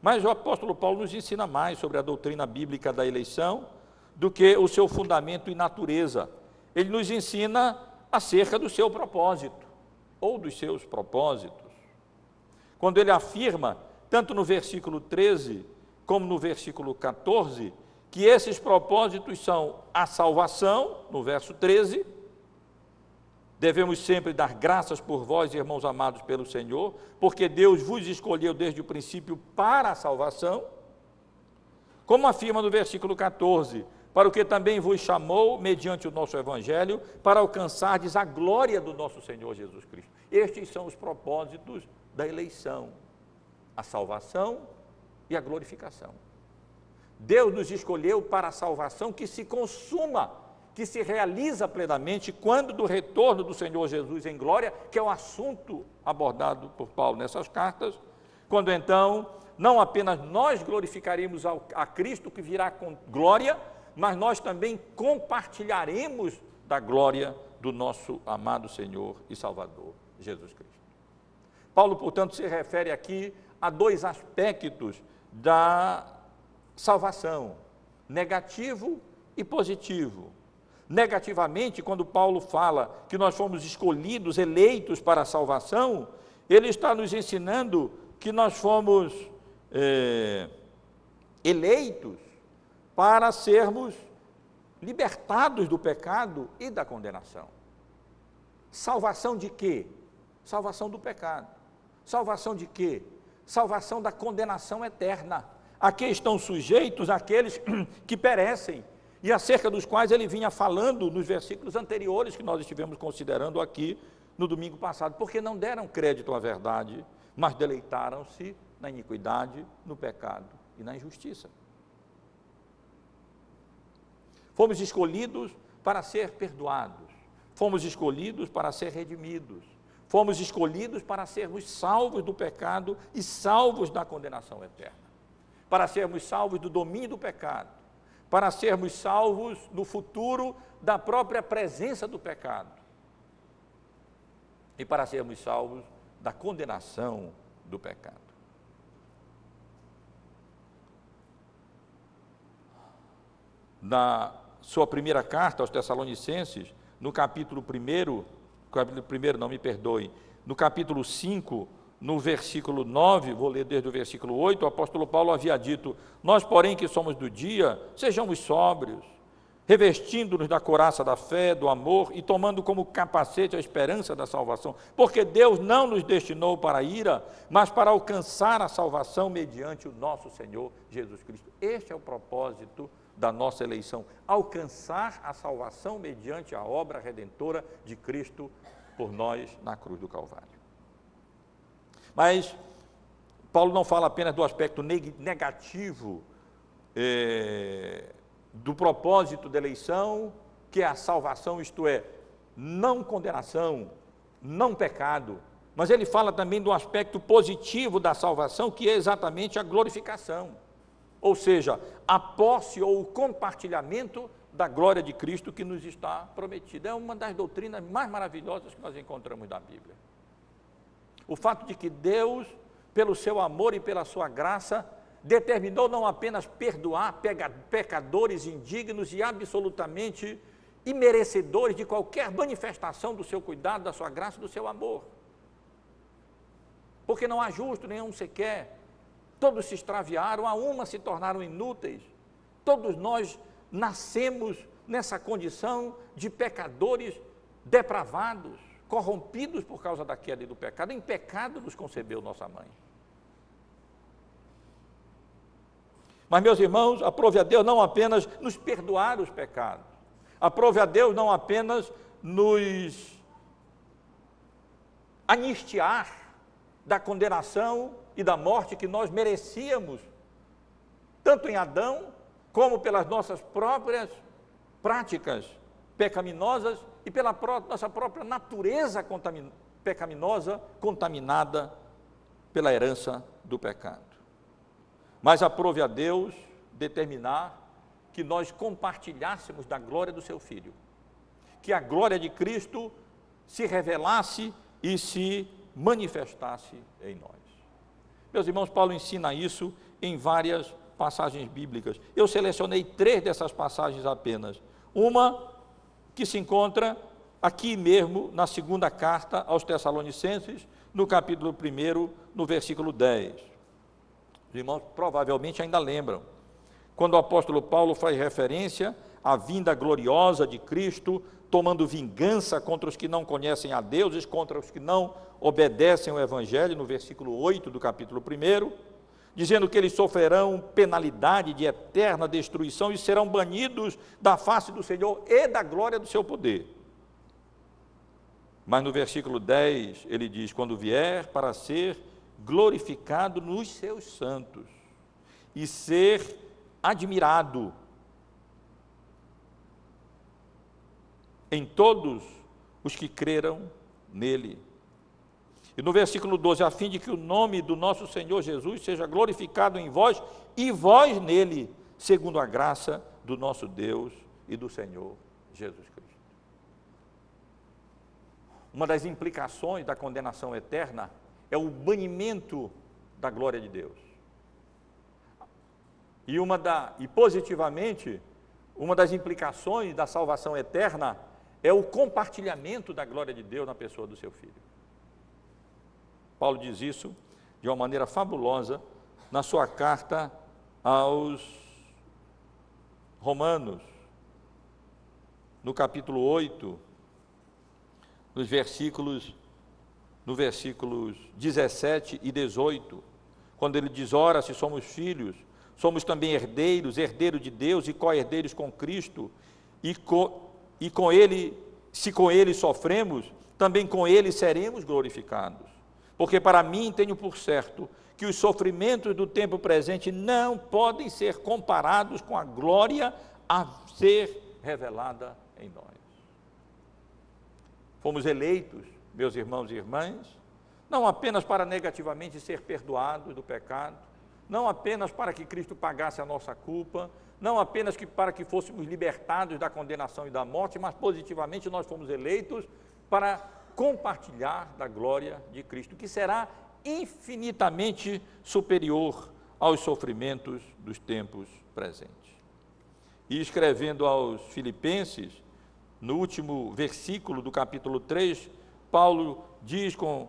Mas o apóstolo Paulo nos ensina mais sobre a doutrina bíblica da eleição do que o seu fundamento e natureza. Ele nos ensina acerca do seu propósito, ou dos seus propósitos. Quando ele afirma, tanto no versículo 13, como no versículo 14, que esses propósitos são a salvação, no verso 13, devemos sempre dar graças por vós, irmãos amados pelo Senhor, porque Deus vos escolheu desde o princípio para a salvação, como afirma no versículo 14, para o que também vos chamou, mediante o nosso Evangelho, para alcançardes a glória do nosso Senhor Jesus Cristo. Estes são os propósitos da eleição, a salvação e a glorificação. Deus nos escolheu para a salvação que se consuma, que se realiza plenamente quando do retorno do Senhor Jesus em glória, que é o assunto abordado por Paulo nessas cartas, quando então não apenas nós glorificaremos a Cristo que virá com glória, mas nós também compartilharemos da glória do nosso amado Senhor e Salvador, Jesus Cristo. Paulo, portanto, se refere aqui a dois aspectos da salvação, negativo e positivo. Negativamente, quando Paulo fala que nós fomos escolhidos, eleitos para a salvação, ele está nos ensinando que nós fomos eleitos para sermos libertados do pecado e da condenação. Salvação de quê? Salvação do pecado. Salvação de quê? Salvação da condenação eterna. A que estão sujeitos aqueles que perecem, e acerca dos quais ele vinha falando nos versículos anteriores que nós estivemos considerando aqui no domingo passado, porque não deram crédito à verdade, mas deleitaram-se na iniquidade, no pecado e na injustiça. Fomos escolhidos para ser perdoados, fomos escolhidos para ser redimidos, fomos escolhidos para sermos salvos do pecado e salvos da condenação eterna, para sermos salvos do domínio do pecado, para sermos salvos no futuro da própria presença do pecado e para sermos salvos da condenação do pecado. Na sua primeira carta aos Tessalonicenses, no capítulo 1, no capítulo 5, no versículo 9, vou ler desde o versículo 8, o apóstolo Paulo havia dito: nós, porém, que somos do dia, sejamos sóbrios, revestindo-nos da couraça da fé, do amor e tomando como capacete a esperança da salvação, porque Deus não nos destinou para a ira, mas para alcançar a salvação mediante o nosso Senhor Jesus Cristo. Este é o propósito da nossa eleição, alcançar a salvação mediante a obra redentora de Cristo por nós na cruz do Calvário. Mas Paulo não fala apenas do aspecto negativo do propósito da eleição, que é a salvação, isto é, não condenação, não pecado, mas ele fala também do aspecto positivo da salvação, que é exatamente a glorificação, ou seja, a posse ou o compartilhamento da glória de Cristo que nos está prometida. É uma das doutrinas mais maravilhosas que nós encontramos na Bíblia. O fato de que Deus, pelo seu amor e pela sua graça, determinou não apenas perdoar pecadores indignos e absolutamente imerecedores de qualquer manifestação do seu cuidado, da sua graça e do seu amor. Porque não há justo nenhum sequer, todos se extraviaram, a uma se tornaram inúteis. Todos nós nascemos nessa condição de pecadores depravados, corrompidos por causa da queda e do pecado. Em pecado nos concebeu nossa mãe. Mas, meus irmãos, aprove a Deus não apenas nos perdoar os pecados, aprove a Deus não apenas nos anistiar da condenação e da morte que nós merecíamos, tanto em Adão, como pelas nossas próprias práticas pecaminosas e pela nossa própria natureza pecaminosa, contaminada pela herança do pecado. Mas aprove a Deus determinar que nós compartilhássemos da glória do seu Filho, que a glória de Cristo se revelasse e se manifestasse em nós. Meus irmãos, Paulo ensina isso em várias passagens bíblicas. Eu selecionei 3 dessas passagens apenas. Uma que se encontra aqui mesmo na segunda carta aos Tessalonicenses, no capítulo 1, no versículo 10. Os irmãos provavelmente ainda lembram, quando o apóstolo Paulo faz referência à vinda gloriosa de Cristo, tomando vingança contra os que não conhecem a Deus, contra os que não obedecem ao Evangelho, no versículo 8 do capítulo 1, dizendo que eles sofrerão penalidade de eterna destruição e serão banidos da face do Senhor e da glória do seu poder. Mas no versículo 10, ele diz, quando vier para ser glorificado nos seus santos e ser admirado em todos os que creram nele. E no versículo 12, a fim de que o nome do nosso Senhor Jesus seja glorificado em vós e vós nele, segundo a graça do nosso Deus e do Senhor Jesus Cristo. Uma das implicações da condenação eterna é o banimento da glória de Deus. E positivamente, uma das implicações da salvação eterna é o compartilhamento da glória de Deus na pessoa do seu Filho. Paulo diz isso de uma maneira fabulosa na sua carta aos Romanos, no capítulo 8, nos versículos 17 e 18, quando ele diz, ora, se somos filhos, somos também herdeiros, herdeiros de Deus e co-herdeiros com Cristo, e com ele, se com ele sofremos, também com ele seremos glorificados. Porque para mim tenho por certo que os sofrimentos do tempo presente não podem ser comparados com a glória a ser revelada em nós. Fomos eleitos, meus irmãos e irmãs, não apenas para negativamente ser perdoados do pecado, não apenas para que Cristo pagasse a nossa culpa, não apenas para que fôssemos libertados da condenação e da morte, mas positivamente nós fomos eleitos para compartilhar da glória de Cristo, que será infinitamente superior aos sofrimentos dos tempos presentes. E escrevendo aos Filipenses, no último versículo do capítulo 3, Paulo diz com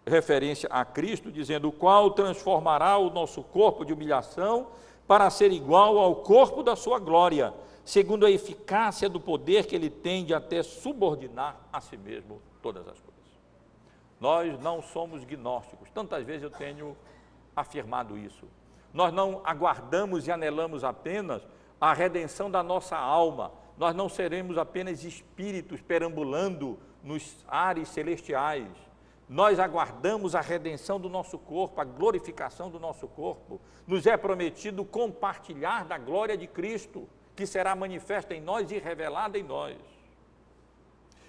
referência a Cristo, dizendo, o qual transformará o nosso corpo de humilhação para ser igual ao corpo da sua glória, segundo a eficácia do poder que ele tem de até subordinar a si mesmo todas as coisas. Nós não somos gnósticos, tantas vezes eu tenho afirmado isso. Nós não aguardamos e anelamos apenas a redenção da nossa alma, nós não seremos apenas espíritos perambulando nos ares celestiais. Nós aguardamos a redenção do nosso corpo, a glorificação do nosso corpo. Nos é prometido compartilhar da glória de Cristo, que será manifesta em nós e revelada em nós.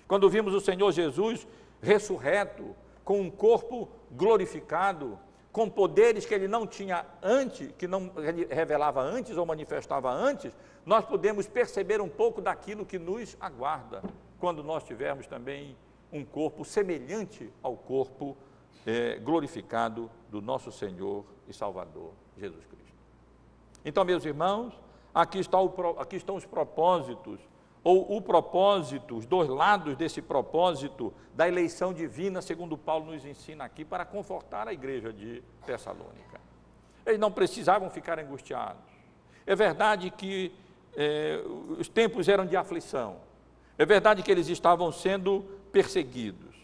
Quando vimos o Senhor Jesus ressurreto, com um corpo glorificado, com poderes que ele não tinha antes, que não revelava antes ou manifestava antes, nós podemos perceber um pouco daquilo que nos aguarda, quando nós tivermos também um corpo semelhante ao corpo glorificado do nosso Senhor e Salvador, Jesus Cristo. Então, meus irmãos, aqui estão os propósitos, ou o propósito, os dois lados desse propósito da eleição divina, segundo Paulo nos ensina aqui, para confortar a igreja de Tessalônica. Eles não precisavam ficar angustiados. É verdade que os tempos eram de aflição. É verdade que eles estavam sendo perseguidos.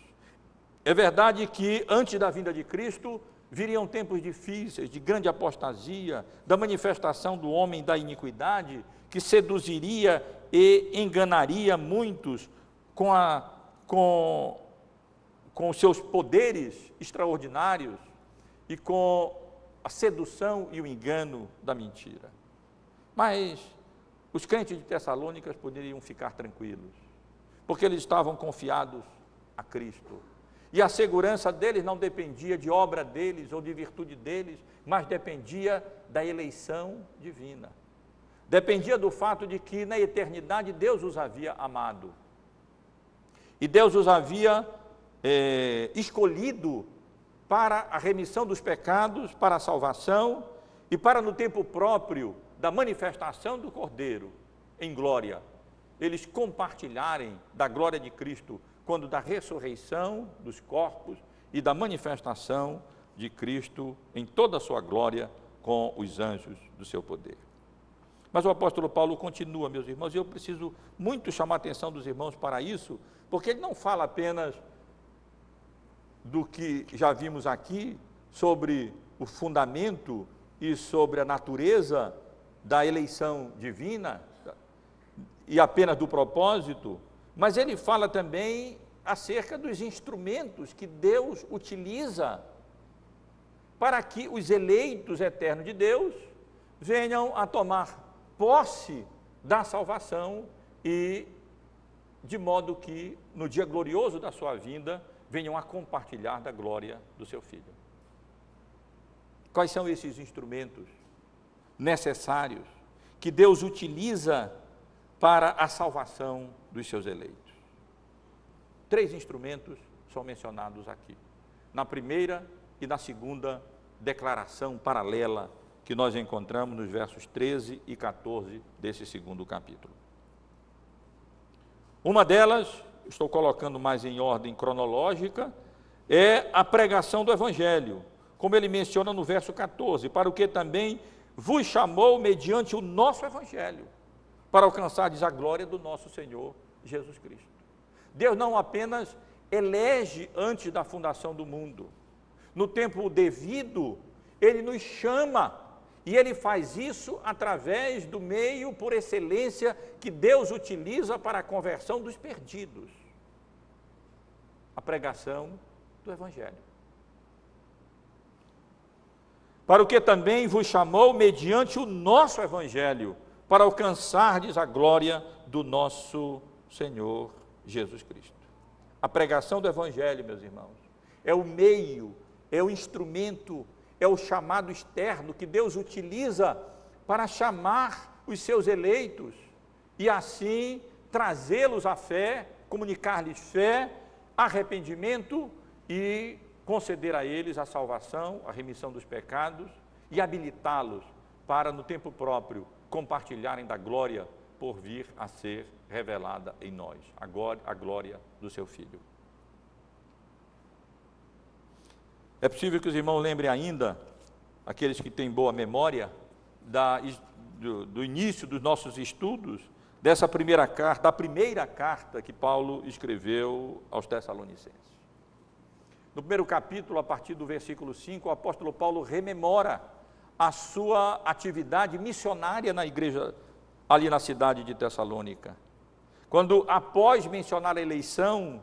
É verdade que antes da vinda de Cristo viriam tempos difíceis, de grande apostasia, da manifestação do homem da iniquidade, que seduziria e enganaria muitos com os seus poderes extraordinários e com a sedução e o engano da mentira. Mas os crentes de Tessalônica poderiam ficar tranquilos, porque eles estavam confiados a Cristo. E a segurança deles não dependia de obra deles ou de virtude deles, mas dependia da eleição divina. Dependia do fato de que na eternidade Deus os havia amado. E Deus os havia escolhido para a remissão dos pecados, para a salvação e para no tempo próprio da manifestação do Cordeiro em glória, eles compartilharem da glória de Cristo quando da ressurreição dos corpos e da manifestação de Cristo em toda a sua glória com os anjos do seu poder. Mas o apóstolo Paulo continua, meus irmãos, e eu preciso muito chamar a atenção dos irmãos para isso, porque ele não fala apenas do que já vimos aqui, sobre o fundamento e sobre a natureza da eleição divina e apenas do propósito, mas ele fala também acerca dos instrumentos que Deus utiliza para que os eleitos eternos de Deus venham a tomar posse da salvação e de modo que no dia glorioso da sua vinda venham a compartilhar da glória do seu Filho. Quais são esses instrumentos necessários que Deus utiliza para a salvação dos seus eleitos? 3 instrumentos são mencionados aqui, na primeira e na segunda declaração paralela que nós encontramos nos versos 13 e 14 desse segundo capítulo. Uma delas, estou colocando mais em ordem cronológica, é a pregação do Evangelho, como ele menciona no verso 14, para o que também vos chamou mediante o nosso Evangelho, para alcançardes a glória do nosso Senhor Jesus Cristo. Deus não apenas elege antes da fundação do mundo, no tempo devido, Ele nos chama, e Ele faz isso através do meio por excelência que Deus utiliza para a conversão dos perdidos, a pregação do Evangelho. Para o que também vos chamou mediante o nosso Evangelho, para alcançardes a glória do nosso Senhor Jesus Cristo. A pregação do Evangelho, meus irmãos, é o meio, é o instrumento, é o chamado externo que Deus utiliza para chamar os seus eleitos e assim trazê-los à fé, comunicar-lhes fé, arrependimento e conceder a eles a salvação, a remissão dos pecados e habilitá-los para, no tempo próprio, compartilharem da glória por vir a ser revelada em nós, a glória do seu Filho. É possível que os irmãos lembrem ainda, aqueles que têm boa memória, do início dos nossos estudos, da primeira carta que Paulo escreveu aos Tessalonicenses. No primeiro capítulo, a partir do versículo 5, o apóstolo Paulo rememora a sua atividade missionária na igreja ali na cidade de Tessalônica. Quando, após mencionar a eleição,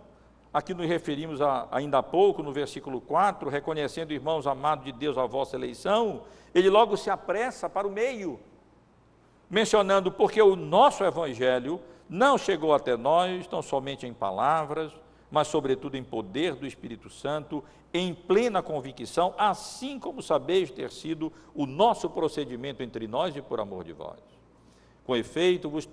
aqui nos referimos ainda há pouco, no versículo 4, reconhecendo, irmãos amados de Deus, a vossa eleição, ele logo se apressa para o meio, mencionando, porque o nosso Evangelho não chegou até nós, não somente em palavras, mas sobretudo em poder do Espírito Santo, em plena convicção, assim como sabeis ter sido o nosso procedimento entre nós e por amor de vós. Com efeito, vos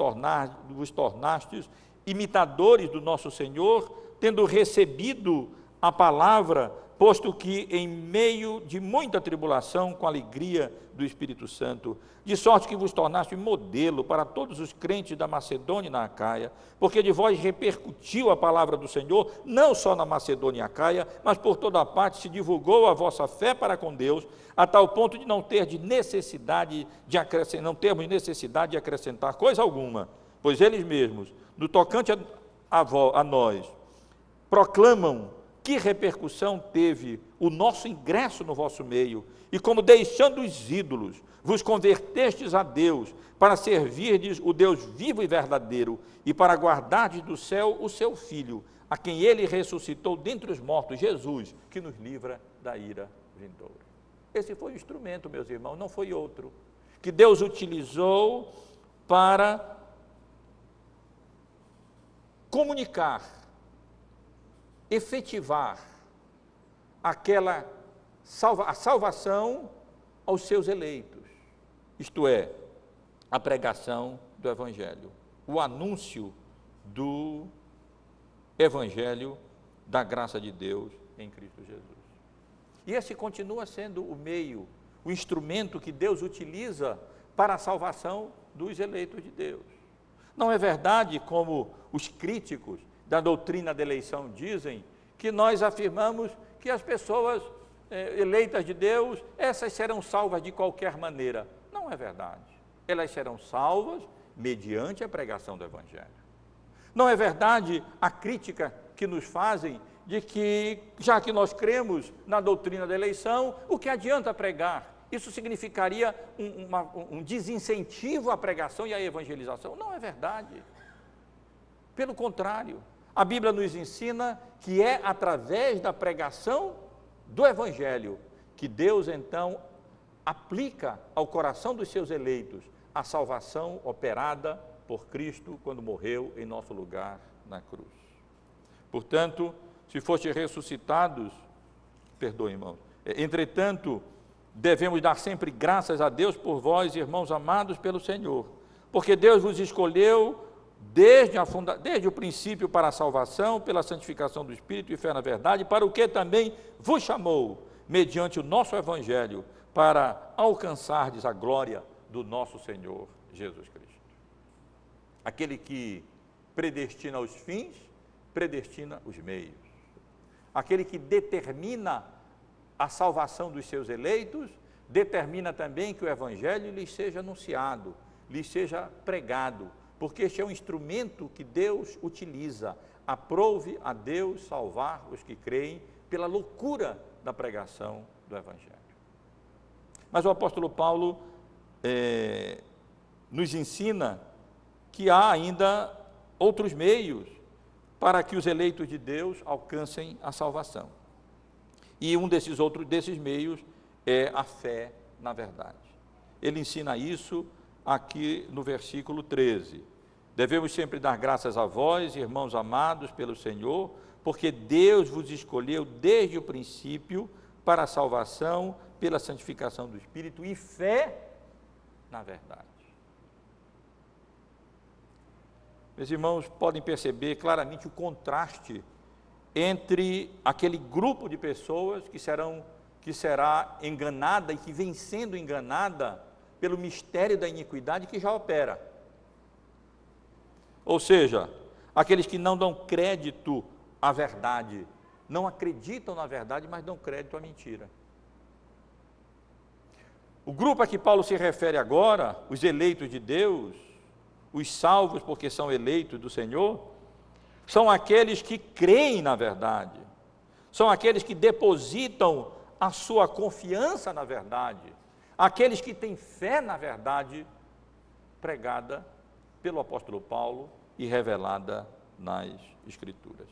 tornastes imitadores do nosso Senhor, tendo recebido a palavra, posto que em meio de muita tribulação, com alegria do Espírito Santo, de sorte que vos tornaste modelo para todos os crentes da Macedônia e na Acaia, porque de vós repercutiu a palavra do Senhor, não só na Macedônia e Acaia, mas por toda a parte se divulgou a vossa fé para com Deus, a tal ponto de não termos necessidade de acrescentar coisa alguma, pois eles mesmos, no tocante a nós, proclamam que repercussão teve o nosso ingresso no vosso meio, e como deixando os ídolos, vos convertestes a Deus, para servirdes o Deus vivo e verdadeiro, e para guardardes do céu o seu Filho, a quem ele ressuscitou dentre os mortos, Jesus, que nos livra da ira vindoura. Esse foi o instrumento, meus irmãos, não foi outro, que Deus utilizou para comunicar, efetivar a salvação aos seus eleitos, isto é, a pregação do Evangelho, o anúncio do Evangelho da graça de Deus em Cristo Jesus. E esse continua sendo o meio, o instrumento que Deus utiliza para a salvação dos eleitos de Deus. Não é verdade, como os críticos da doutrina da eleição dizem, que nós afirmamos que as pessoas eleitas de Deus, essas serão salvas de qualquer maneira. Não é verdade. Elas serão salvas mediante a pregação do Evangelho. Não é verdade a crítica que nos fazem de que, já que nós cremos na doutrina da eleição, o que adianta pregar? isso significaria um desincentivo à pregação e à evangelização. Não é verdade. Pelo contrário, a Bíblia nos ensina que é através da pregação do Evangelho que Deus, então, aplica ao coração dos seus eleitos a salvação operada por Cristo quando morreu em nosso lugar na cruz. Portanto, se foste ressuscitados, perdoe, irmãos, entretanto, devemos dar sempre graças a Deus por vós, irmãos amados pelo Senhor, porque Deus vos escolheu desde o princípio para a salvação, pela santificação do Espírito e fé na verdade, para o que também vos chamou, mediante o nosso Evangelho, para alcançardes a glória do nosso Senhor Jesus Cristo. Aquele que predestina os fins, predestina os meios. Aquele que determina a salvação dos seus eleitos, determina também que o Evangelho lhes seja anunciado, lhes seja pregado, porque este é um instrumento que Deus utiliza. Aprove a Deus salvar os que creem pela loucura da pregação do Evangelho. Mas o apóstolo Paulo nos ensina que há ainda outros meios para que os eleitos de Deus alcancem a salvação. E um desses meios é a fé na verdade. Ele ensina isso aqui no versículo 13. Devemos sempre dar graças a vós, irmãos amados pelo Senhor, porque Deus vos escolheu desde o princípio para a salvação, pela santificação do Espírito e fé na verdade. Meus irmãos podem perceber claramente o contraste entre aquele grupo de pessoas que será enganada e que vem sendo enganada pelo mistério da iniquidade que já opera. Ou seja, aqueles que não dão crédito à verdade, não acreditam na verdade, mas dão crédito à mentira. O grupo a que Paulo se refere agora, os eleitos de Deus, os salvos porque são eleitos do Senhor, são aqueles que creem na verdade, são aqueles que depositam a sua confiança na verdade, aqueles que têm fé na verdade pregada pelo apóstolo Paulo e revelada nas Escrituras.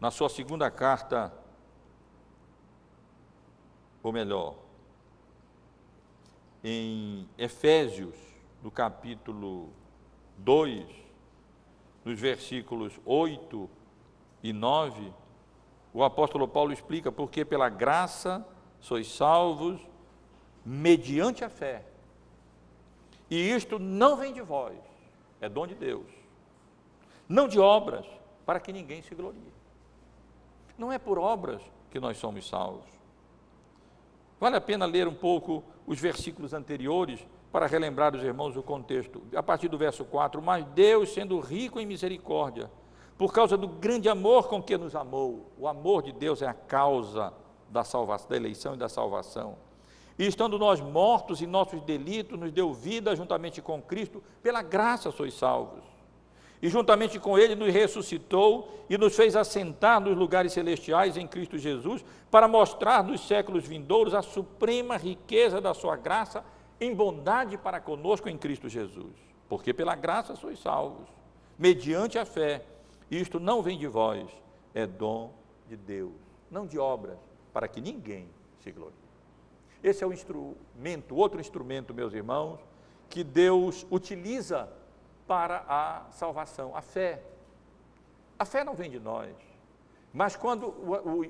Na sua segunda carta, ou melhor, em Efésios, no capítulo 2, nos versículos 8 e 9, o apóstolo Paulo explica: porque pela graça sois salvos mediante a fé. E isto não vem de vós, é dom de Deus, não de obras, para que ninguém se glorie. Não é por obras que nós somos salvos. Vale a pena ler um pouco os versículos anteriores para relembrar os irmãos o contexto. A partir do verso 4, mas Deus, sendo rico em misericórdia, por causa do grande amor com que nos amou, o amor de Deus é a causa da salvação, da eleição e da salvação. E estando nós mortos em nossos delitos, nos deu vida juntamente com Cristo, pela graça sois salvos. E juntamente com Ele nos ressuscitou e nos fez assentar nos lugares celestiais em Cristo Jesus, para mostrar nos séculos vindouros a suprema riqueza da sua graça em bondade para conosco em Cristo Jesus. Porque pela graça sois salvos, mediante a fé. Isto não vem de vós, é dom de Deus, não de obras, para que ninguém se glorie. Esse é o instrumento, outro instrumento, meus irmãos, que Deus utiliza para a salvação, a fé. A fé não vem de nós, mas quando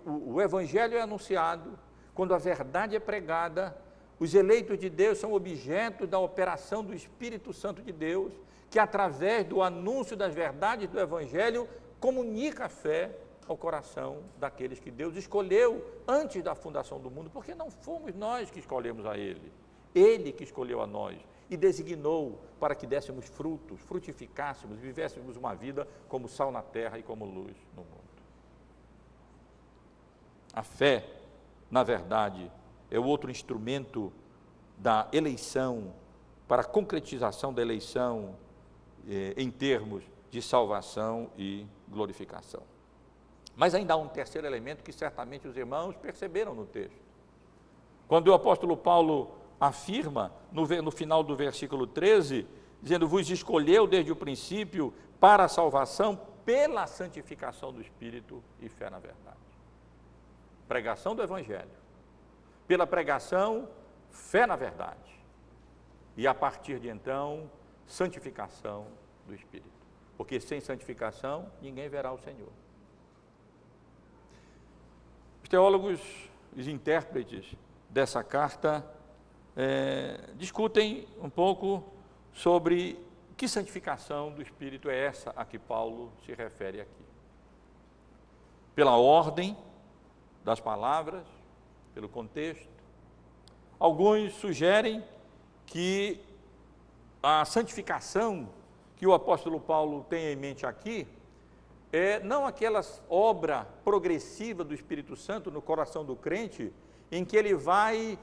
o Evangelho é anunciado, quando a verdade é pregada, os eleitos de Deus são objeto da operação do Espírito Santo de Deus, que através do anúncio das verdades do Evangelho, comunica a fé ao coração daqueles que Deus escolheu antes da fundação do mundo, porque não fomos nós que escolhemos a Ele, Ele que escolheu a nós e designou para que dessemos frutos, frutificássemos, vivêssemos uma vida como sal na terra e como luz no mundo. A fé, na verdade, é o outro instrumento da eleição, para a concretização da eleição em termos de salvação e glorificação. Mas ainda há um terceiro elemento que certamente os irmãos perceberam no texto. Quando o apóstolo Paulo afirma, no final do versículo 13, dizendo, vos escolheu desde o princípio para a salvação pela santificação do Espírito e fé na verdade. Pregação do Evangelho. Pela pregação, fé na verdade. E a partir de então, santificação do Espírito. Porque sem santificação, ninguém verá o Senhor. Os teólogos, os intérpretes dessa carta, discutem um pouco sobre que santificação do Espírito é essa a que Paulo se refere aqui. Pela ordem das palavras, pelo contexto, alguns sugerem que a santificação que o apóstolo Paulo tem em mente aqui é não aquela obra progressiva do Espírito Santo no coração do crente, em que ele vai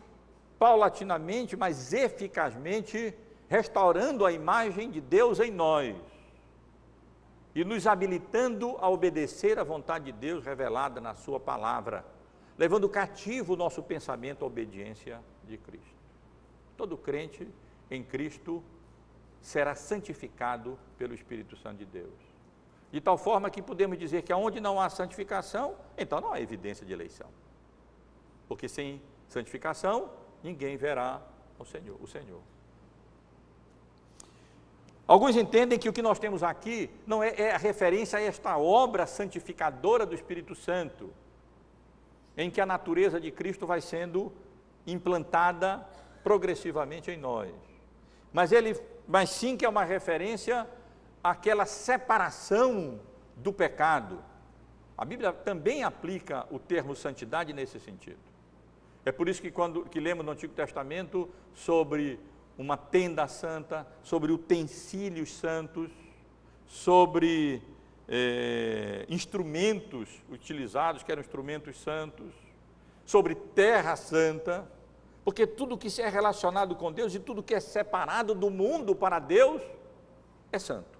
paulatinamente, mas eficazmente, restaurando a imagem de Deus em nós e nos habilitando a obedecer à vontade de Deus revelada na sua palavra, levando cativo o nosso pensamento à obediência de Cristo. Todo crente em Cristo será santificado pelo Espírito Santo de Deus. De tal forma que podemos dizer que aonde não há santificação, então não há evidência de eleição. Porque sem santificação, ninguém verá o Senhor. Alguns entendem que o que nós temos aqui não é a referência a esta obra santificadora do Espírito Santo, em que a natureza de Cristo vai sendo implantada progressivamente em nós. Mas sim que é uma referência àquela separação do pecado. A Bíblia também aplica o termo santidade nesse sentido. É por isso que lemos no Antigo Testamento sobre uma tenda santa, sobre utensílios santos, sobre instrumentos utilizados, que eram instrumentos santos, sobre terra santa, porque tudo que é relacionado com Deus e tudo que é separado do mundo para Deus é santo.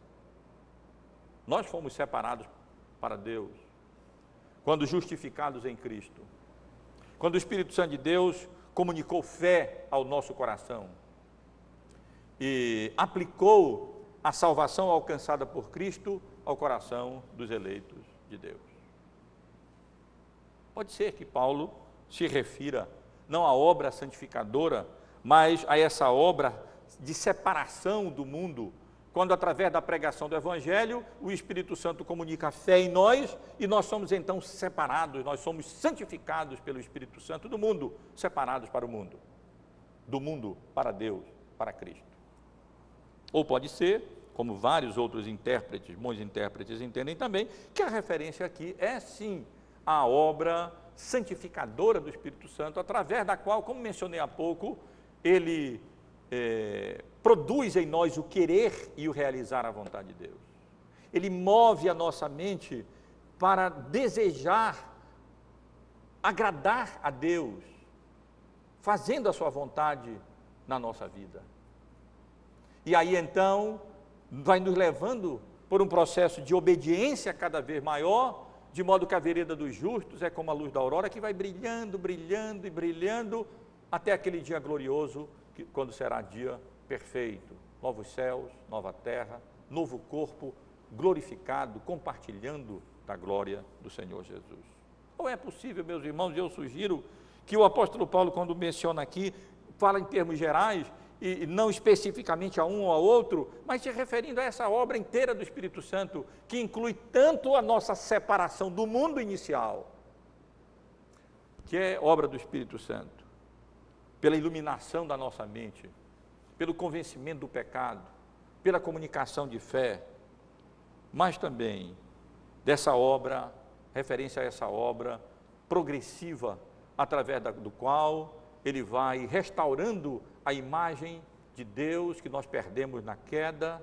Nós fomos separados para Deus quando justificados em Cristo. Quando o Espírito Santo de Deus comunicou fé ao nosso coração e aplicou a salvação alcançada por Cristo ao coração dos eleitos de Deus. Pode ser que Paulo se refira não à obra santificadora, mas a essa obra de separação do mundo, quando através da pregação do Evangelho, o Espírito Santo comunica a fé em nós, e nós somos então separados, nós somos santificados pelo Espírito Santo do mundo, separados para o mundo, do mundo para Deus, para Cristo. Ou pode ser, como vários outros intérpretes, bons intérpretes entendem também, que a referência aqui é sim a obra santificadora do Espírito Santo, através da qual, como mencionei há pouco, ele produz em nós o querer e o realizar a vontade de Deus. Ele move a nossa mente para desejar agradar a Deus, fazendo a sua vontade na nossa vida. E aí então vai nos levando por um processo de obediência cada vez maior, de modo que a vereda dos justos é como a luz da aurora que vai brilhando, brilhando e brilhando até aquele dia glorioso, quando será dia perfeito, novos céus, nova terra, novo corpo glorificado, compartilhando da glória do Senhor Jesus. Ou é possível, meus irmãos, eu sugiro que o apóstolo Paulo, quando menciona aqui, fala em termos gerais, e não especificamente a um ou a outro, mas se referindo a essa obra inteira do Espírito Santo, que inclui tanto a nossa separação do mundo inicial, que é obra do Espírito Santo, pela iluminação da nossa mente, pelo convencimento do pecado, pela comunicação de fé, mas também dessa obra, referência a essa obra progressiva, através do qual ele vai restaurando a imagem de Deus que nós perdemos na queda,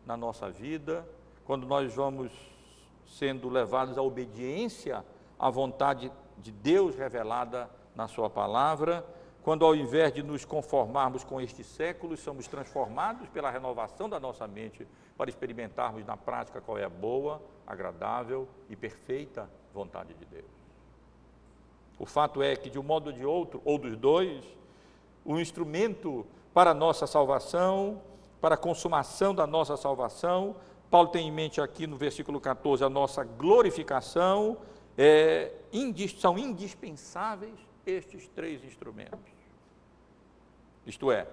na nossa vida, quando nós vamos sendo levados à obediência à vontade de Deus revelada na sua palavra, quando ao invés de nos conformarmos com este século, somos transformados pela renovação da nossa mente para experimentarmos na prática qual é a boa, agradável e perfeita vontade de Deus. O fato é que, de um modo ou de outro, ou dos dois, o instrumento para a nossa salvação, para a consumação da nossa salvação, Paulo tem em mente aqui no versículo 14, a nossa glorificação, são indispensáveis estes três instrumentos. Isto é,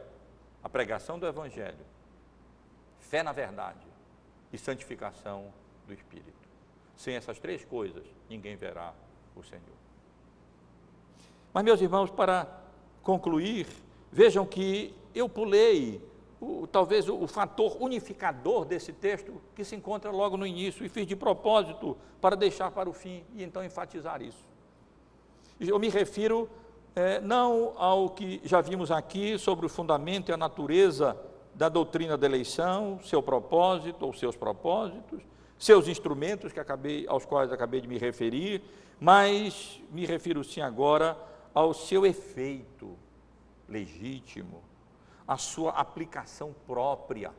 a pregação do Evangelho, fé na verdade e santificação do Espírito. Sem essas três coisas, ninguém verá o Senhor. Mas, meus irmãos, para concluir, vejam que eu pulei talvez o fator unificador desse texto, que se encontra logo no início, e fiz de propósito para deixar para o fim e então enfatizar isso. Eu me refiro não ao que já vimos aqui sobre o fundamento e a natureza da doutrina da eleição, seu propósito ou seus propósitos, seus instrumentos aos quais acabei de me referir, mas me refiro sim agora ao seu efeito legítimo, a sua aplicação própria,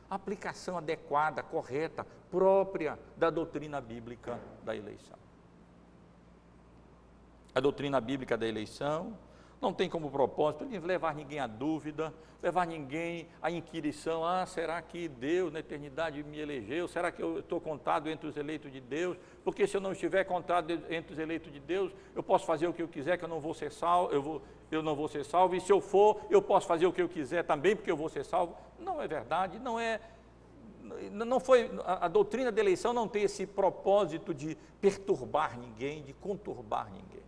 aplicação adequada, correta, própria da doutrina bíblica da eleição. A doutrina bíblica da eleição não tem como propósito levar ninguém à dúvida, levar ninguém à inquirição, será que Deus na eternidade me elegeu? Será que eu estou contado entre os eleitos de Deus? Porque se eu não estiver contado entre os eleitos de Deus, eu posso fazer o que eu quiser, que eu não vou ser salvo, eu não vou ser salvo, e se eu for, eu posso fazer o que eu quiser também, porque eu vou ser salvo. Não é verdade, a doutrina da eleição não tem esse propósito de perturbar ninguém, de conturbar ninguém.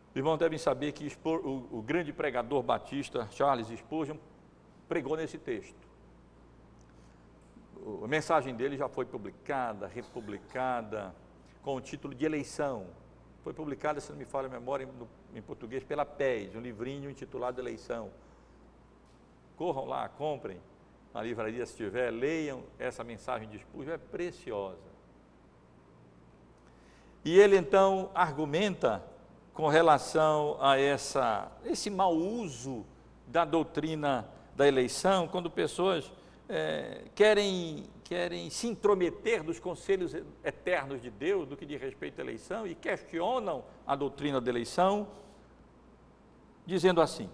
Os irmãos devem saber que o grande pregador batista, Charles Spurgeon, pregou nesse texto. A mensagem dele já foi publicada, republicada, com o título de Eleição. Foi publicada, se não me falha a memória, em português, pela PES, um livrinho intitulado Eleição. Corram lá, comprem na livraria se tiver, leiam essa mensagem de Spurgeon, é preciosa. E ele então argumenta com relação a esse mau uso da doutrina da eleição, quando pessoas querem se intrometer dos conselhos eternos de Deus, do que diz respeito à eleição, e questionam a doutrina da eleição, dizendo assim,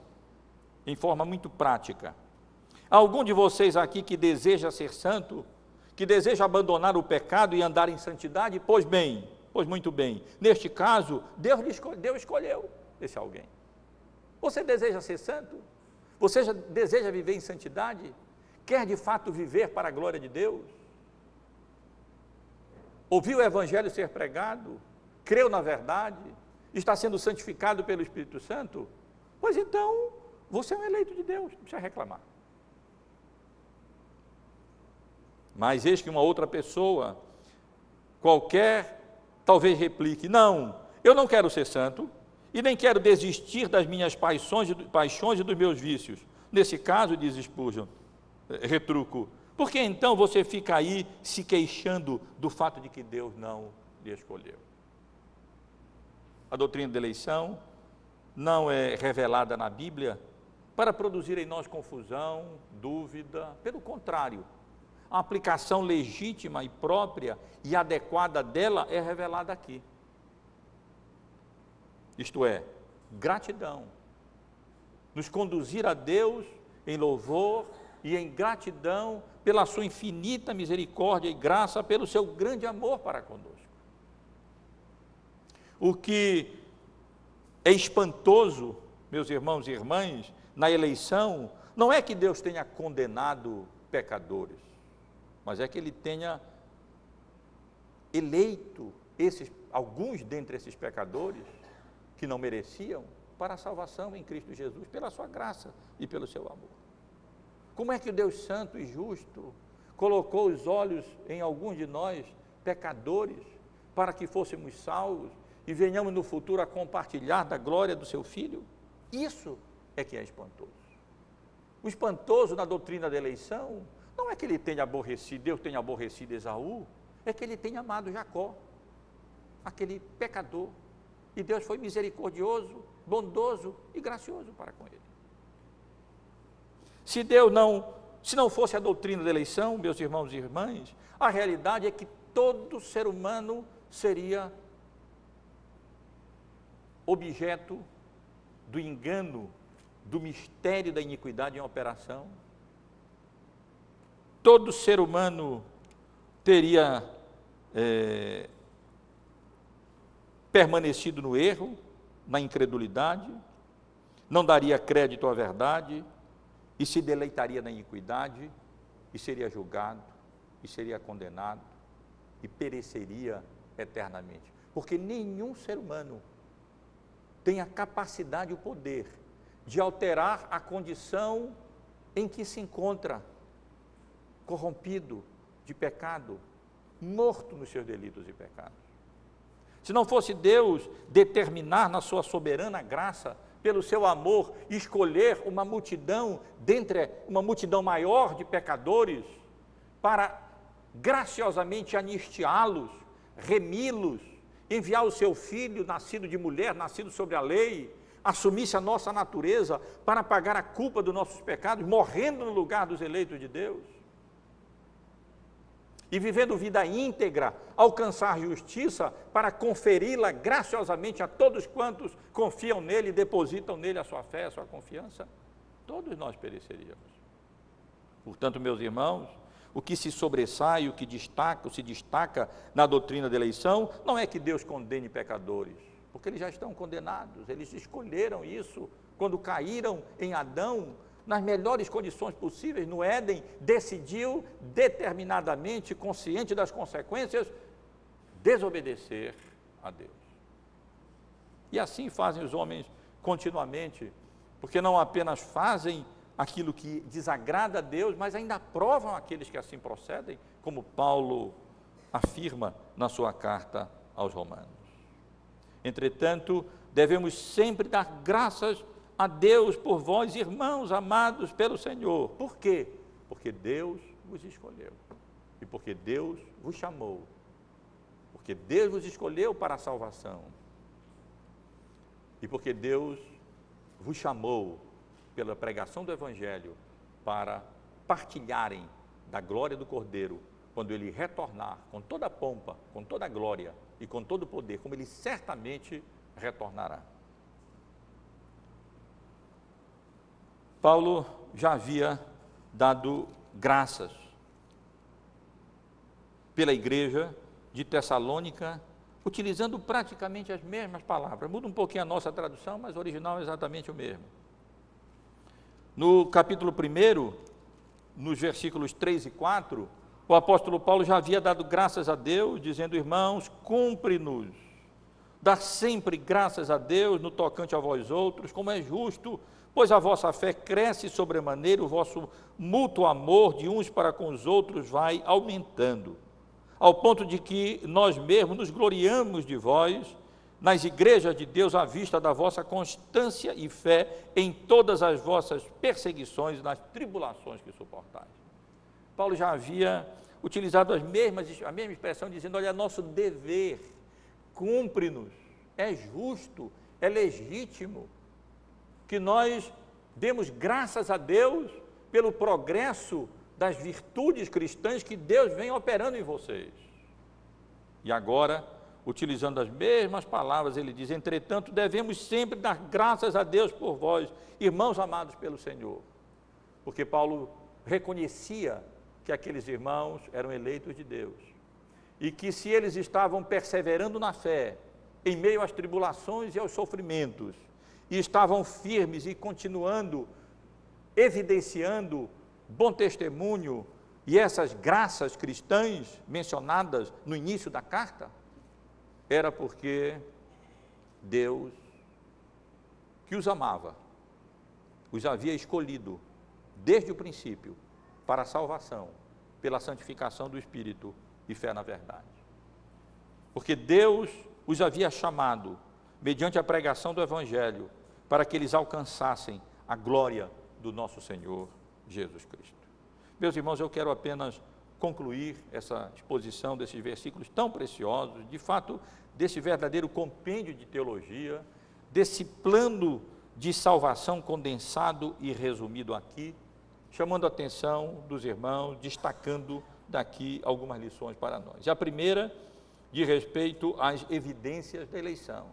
em forma muito prática: algum de vocês aqui que deseja ser santo, que deseja abandonar o pecado e andar em santidade? Pois muito bem, neste caso, Deus escolheu esse alguém. Você deseja ser santo? Você deseja viver em santidade? Quer de fato viver para a glória de Deus? Ouviu o Evangelho ser pregado? Creu na verdade? Está sendo santificado pelo Espírito Santo? Pois então, você é um eleito de Deus, não precisa reclamar. Mas eis que uma outra pessoa, qualquer, talvez replique: não, eu não quero ser santo e nem quero desistir das minhas paixões e dos meus vícios. Nesse caso, diz Spurgeon, retruco, por que então você fica aí se queixando do fato de que Deus não lhe escolheu? A doutrina da eleição não é revelada na Bíblia para produzir em nós confusão, dúvida, pelo contrário, a aplicação legítima e própria e adequada dela é revelada aqui. Isto é, gratidão, nos conduzir a Deus em louvor e em gratidão pela sua infinita misericórdia e graça, pelo seu grande amor para conosco. O que é espantoso, meus irmãos e irmãs, na eleição, não é que Deus tenha condenado pecadores, mas é que Ele tenha eleito alguns dentre esses pecadores que não mereciam para a salvação em Cristo Jesus, pela sua graça e pelo seu amor. Como é que o Deus santo e justo colocou os olhos em alguns de nós, pecadores, para que fôssemos salvos e venhamos no futuro a compartilhar da glória do seu Filho? Isso é que é espantoso. O espantoso na doutrina da eleição não é que Deus tenha aborrecido Esaú, é que Ele tenha amado Jacó, aquele pecador, e Deus foi misericordioso, bondoso e gracioso para com ele. Se não fosse a doutrina da eleição, meus irmãos e irmãs, a realidade é que todo ser humano seria objeto do engano, do mistério da iniquidade em operação. Todo ser humano teria permanecido no erro, na incredulidade, não daria crédito à verdade e se deleitaria na iniquidade e seria julgado e seria condenado e pereceria eternamente. Porque nenhum ser humano tem a capacidade e o poder de alterar a condição em que se encontra, corrompido de pecado, morto nos seus delitos e pecados. Se não fosse Deus determinar na sua soberana graça, pelo seu amor, escolher uma multidão, dentre uma multidão maior de pecadores, para graciosamente anistiá-los, remi-los, enviar o seu filho, nascido de mulher, nascido sobre a lei, assumisse a nossa natureza para pagar a culpa dos nossos pecados, morrendo no lugar dos eleitos de Deus, e vivendo vida íntegra, alcançar justiça para conferi-la graciosamente a todos quantos confiam nele e depositam nele a sua fé, a sua confiança, todos nós pereceríamos. Portanto, meus irmãos, o que se sobressai, o que se destaca na doutrina da eleição, não é que Deus condene pecadores, porque eles já estão condenados, eles escolheram isso quando caíram em Adão, nas melhores condições possíveis, no Éden, decidiu determinadamente, consciente das consequências, desobedecer a Deus. E assim fazem os homens continuamente, porque não apenas fazem aquilo que desagrada a Deus, mas ainda aprovam aqueles que assim procedem, como Paulo afirma na sua carta aos Romanos. Entretanto, devemos sempre dar graças a Deus por vós, irmãos amados pelo Senhor. Por quê? Porque Deus vos escolheu e porque Deus vos chamou, porque Deus vos escolheu para a salvação e porque Deus vos chamou pela pregação do Evangelho para partilharem da glória do Cordeiro quando ele retornar com toda a pompa, com toda a glória e com todo o poder, como ele certamente retornará. Paulo já havia dado graças pela igreja de Tessalônica, utilizando praticamente as mesmas palavras. Muda um pouquinho a nossa tradução, mas o original é exatamente o mesmo. No capítulo 1, nos versículos 3 e 4, o apóstolo Paulo já havia dado graças a Deus, dizendo: irmãos, cumpre-nos dar sempre graças a Deus no tocante a vós outros, como é justo, pois a vossa fé cresce sobremaneira, o vosso mútuo amor de uns para com os outros vai aumentando, ao ponto de que nós mesmos nos gloriamos de vós nas igrejas de Deus à vista da vossa constância e fé em todas as vossas perseguições e nas tribulações que suportais. Paulo já havia utilizado a mesma expressão, dizendo: olha, é nosso dever, cumpre-nos, é justo, é legítimo que nós demos graças a Deus pelo progresso das virtudes cristãs que Deus vem operando em vocês. E agora, utilizando as mesmas palavras, ele diz: entretanto, devemos sempre dar graças a Deus por vós, irmãos amados pelo Senhor. Porque Paulo reconhecia que aqueles irmãos eram eleitos de Deus e que se eles estavam perseverando na fé, em meio às tribulações e aos sofrimentos, e estavam firmes e continuando, evidenciando bom testemunho e essas graças cristãs mencionadas no início da carta, era porque Deus, que os amava, os havia escolhido desde o princípio para a salvação, pela santificação do Espírito e fé na verdade. Porque Deus os havia chamado, mediante a pregação do Evangelho, para que eles alcançassem a glória do nosso Senhor Jesus Cristo. Meus irmãos, eu quero apenas concluir essa exposição desses versículos tão preciosos, de fato, desse verdadeiro compêndio de teologia, desse plano de salvação condensado e resumido aqui, chamando a atenção dos irmãos, destacando daqui algumas lições para nós. A primeira, diz respeito às evidências da eleição.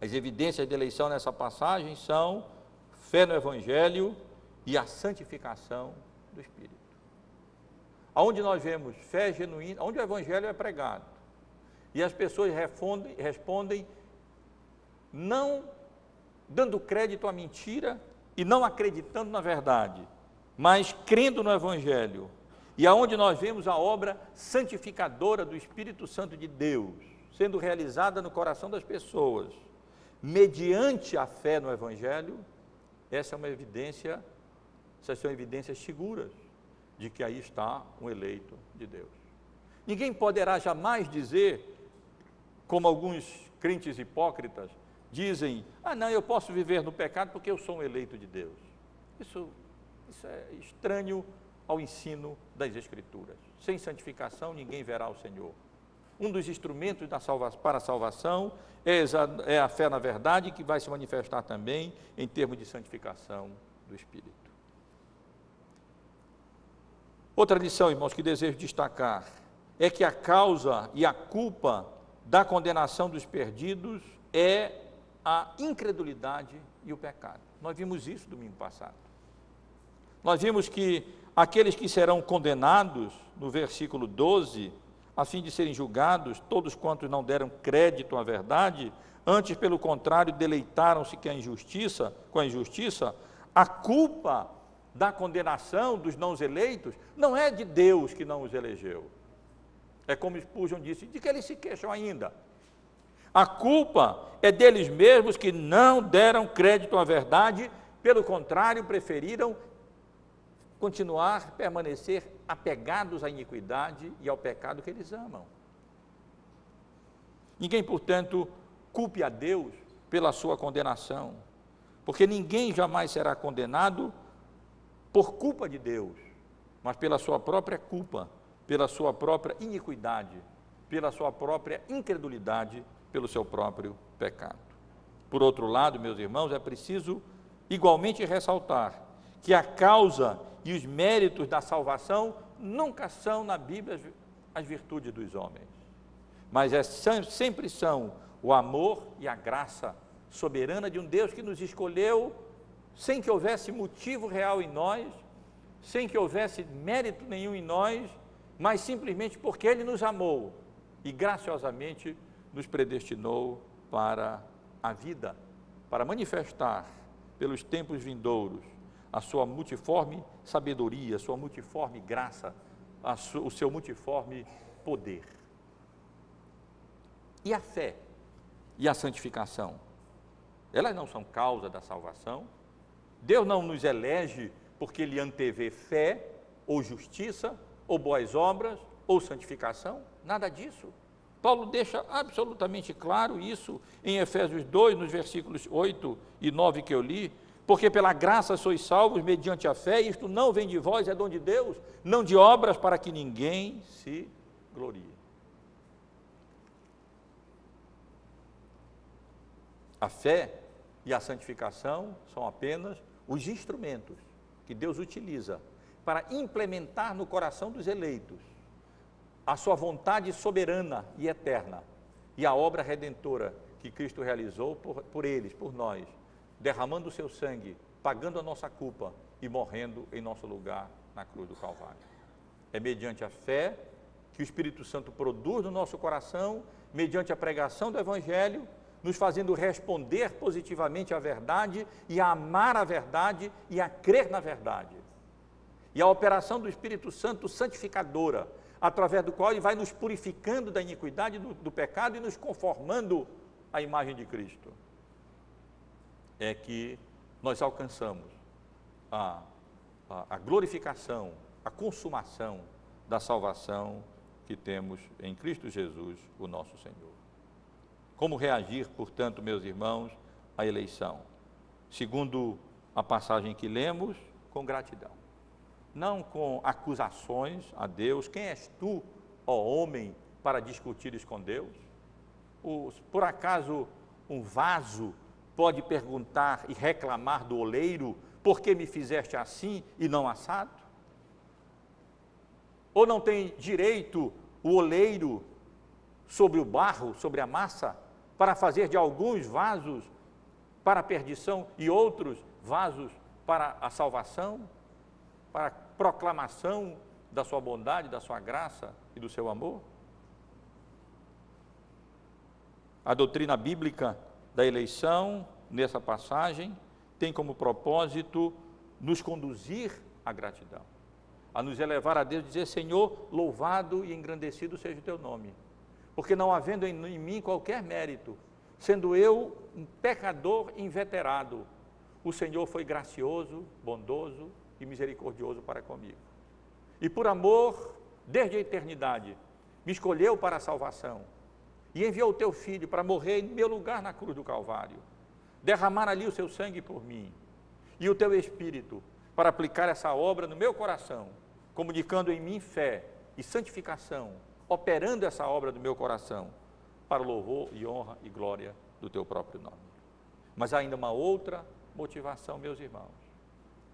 As evidências da eleição nessa passagem são fé no Evangelho e a santificação do Espírito. Aonde nós vemos fé genuína, onde o Evangelho é pregado, e as pessoas respondem não dando crédito à mentira e não acreditando na verdade, mas crendo no Evangelho, e aonde nós vemos a obra santificadora do Espírito Santo de Deus sendo realizada no coração das pessoas, mediante a fé no Evangelho, essa é uma evidência, essas são evidências seguras de que aí está um eleito de Deus. Ninguém poderá jamais dizer, como alguns crentes hipócritas dizem, não, eu posso viver no pecado porque eu sou um eleito de Deus. Isso é estranho ao ensino das Escrituras. Sem santificação ninguém verá o Senhor. Um dos instrumentos para a salvação é a fé na verdade, que vai se manifestar também em termos de santificação do Espírito. Outra lição, irmãos, que desejo destacar, é que a causa e a culpa da condenação dos perdidos é a incredulidade e o pecado. Nós vimos isso domingo passado. Nós vimos que aqueles que serão condenados, no versículo 12, a fim de serem julgados, todos quantos não deram crédito à verdade, antes, pelo contrário, deleitaram-se com a injustiça, a culpa da condenação dos não eleitos não é de Deus que não os elegeu. É como Spurgeon disse, de que eles se queixam ainda. A culpa é deles mesmos que não deram crédito à verdade, pelo contrário, preferiram permanecer apegados à iniquidade e ao pecado que eles amam. Ninguém, portanto, culpe a Deus pela sua condenação, porque ninguém jamais será condenado por culpa de Deus, mas pela sua própria culpa, pela sua própria iniquidade, pela sua própria incredulidade, pelo seu próprio pecado. Por outro lado, meus irmãos, é preciso igualmente ressaltar que a causa e os méritos da salvação nunca são na Bíblia as virtudes dos homens, mas sempre são o amor e a graça soberana de um Deus que nos escolheu sem que houvesse motivo real em nós, sem que houvesse mérito nenhum em nós, mas simplesmente porque Ele nos amou e graciosamente nos predestinou para a vida, para manifestar pelos tempos vindouros a sua multiforme sabedoria, a sua multiforme graça, o seu multiforme poder. E a fé e a santificação? Elas não são causa da salvação. Deus não nos elege porque Ele antevê fé, ou justiça, ou boas obras, ou santificação, nada disso. Paulo deixa absolutamente claro isso em Efésios 2, nos versículos 8 e 9 que eu li, porque pela graça sois salvos mediante a fé, isto não vem de vós, é dom de Deus, não de obras para que ninguém se glorie. A fé e a santificação são apenas os instrumentos que Deus utiliza para implementar no coração dos eleitos a sua vontade soberana e eterna e a obra redentora que Cristo realizou por eles, por nós, derramando o seu sangue, pagando a nossa culpa e morrendo em nosso lugar na cruz do Calvário. É mediante a fé que o Espírito Santo produz no nosso coração, mediante a pregação do Evangelho, nos fazendo responder positivamente à verdade e a amar a verdade e a crer na verdade. E a operação do Espírito Santo santificadora, através do qual Ele vai nos purificando da iniquidade do pecado e nos conformando à imagem de Cristo, é que nós alcançamos a glorificação, a consumação da salvação que temos em Cristo Jesus, o nosso Senhor. Como reagir, portanto, meus irmãos, à eleição? Segundo a passagem que lemos, com gratidão. Não com acusações a Deus. Quem és tu, ó homem, para discutires com Deus? Por acaso um vaso pode perguntar e reclamar do oleiro, por que me fizeste assim e não assado? Ou não tem direito o oleiro sobre o barro, sobre a massa, para fazer de alguns vasos para a perdição e outros vasos para a salvação, para a proclamação da sua bondade, da sua graça e do seu amor? A doutrina bíblica da eleição, nessa passagem, tem como propósito nos conduzir à gratidão, a nos elevar a Deus e dizer: Senhor, louvado e engrandecido seja o teu nome, porque não havendo em mim qualquer mérito, sendo eu um pecador inveterado, o Senhor foi gracioso, bondoso e misericordioso para comigo. E por amor, desde a eternidade, me escolheu para a salvação e enviou o teu Filho para morrer em meu lugar na cruz do Calvário, derramar ali o seu sangue por mim, e o teu Espírito para aplicar essa obra no meu coração, comunicando em mim fé e santificação, operando essa obra do meu coração, para o louvor e honra e glória do teu próprio nome. Mas há ainda uma outra motivação, meus irmãos,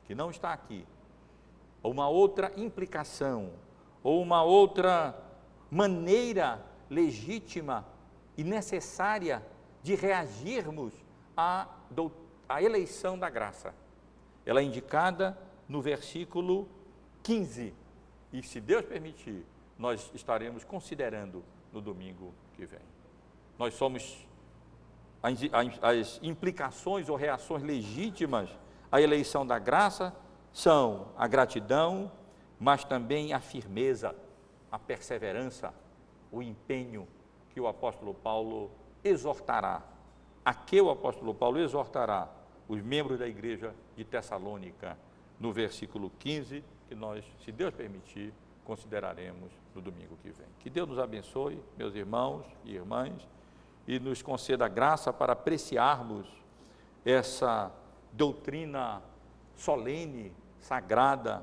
que não está aqui, ou uma outra implicação, ou uma outra maneira legítima e necessária de reagirmos à eleição da graça. Ela é indicada no versículo 15, e se Deus permitir, nós estaremos considerando no domingo que vem. Nós somos as implicações ou reações legítimas à eleição da graça são a gratidão, mas também a firmeza, a perseverança, o empenho que o apóstolo Paulo exortará, a que o apóstolo Paulo exortará os membros da igreja de Tessalônica, no versículo 15, que nós, se Deus permitir, consideraremos no domingo que vem. Que Deus nos abençoe, meus irmãos e irmãs, e nos conceda graça para apreciarmos essa doutrina solene, sagrada,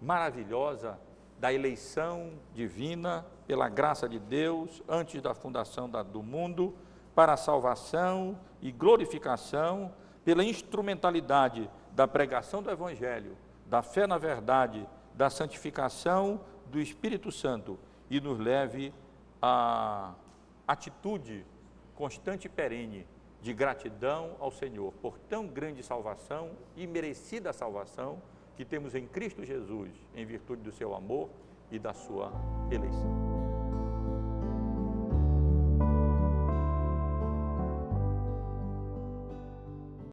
maravilhosa, da eleição divina pela graça de Deus antes da fundação do mundo, para a salvação e glorificação, pela instrumentalidade da pregação do Evangelho, da fé na verdade, da santificação do Espírito Santo, e nos leve à atitude constante e perene de gratidão ao Senhor por tão grande salvação e merecida salvação que temos em Cristo Jesus, em virtude do seu amor e da sua eleição.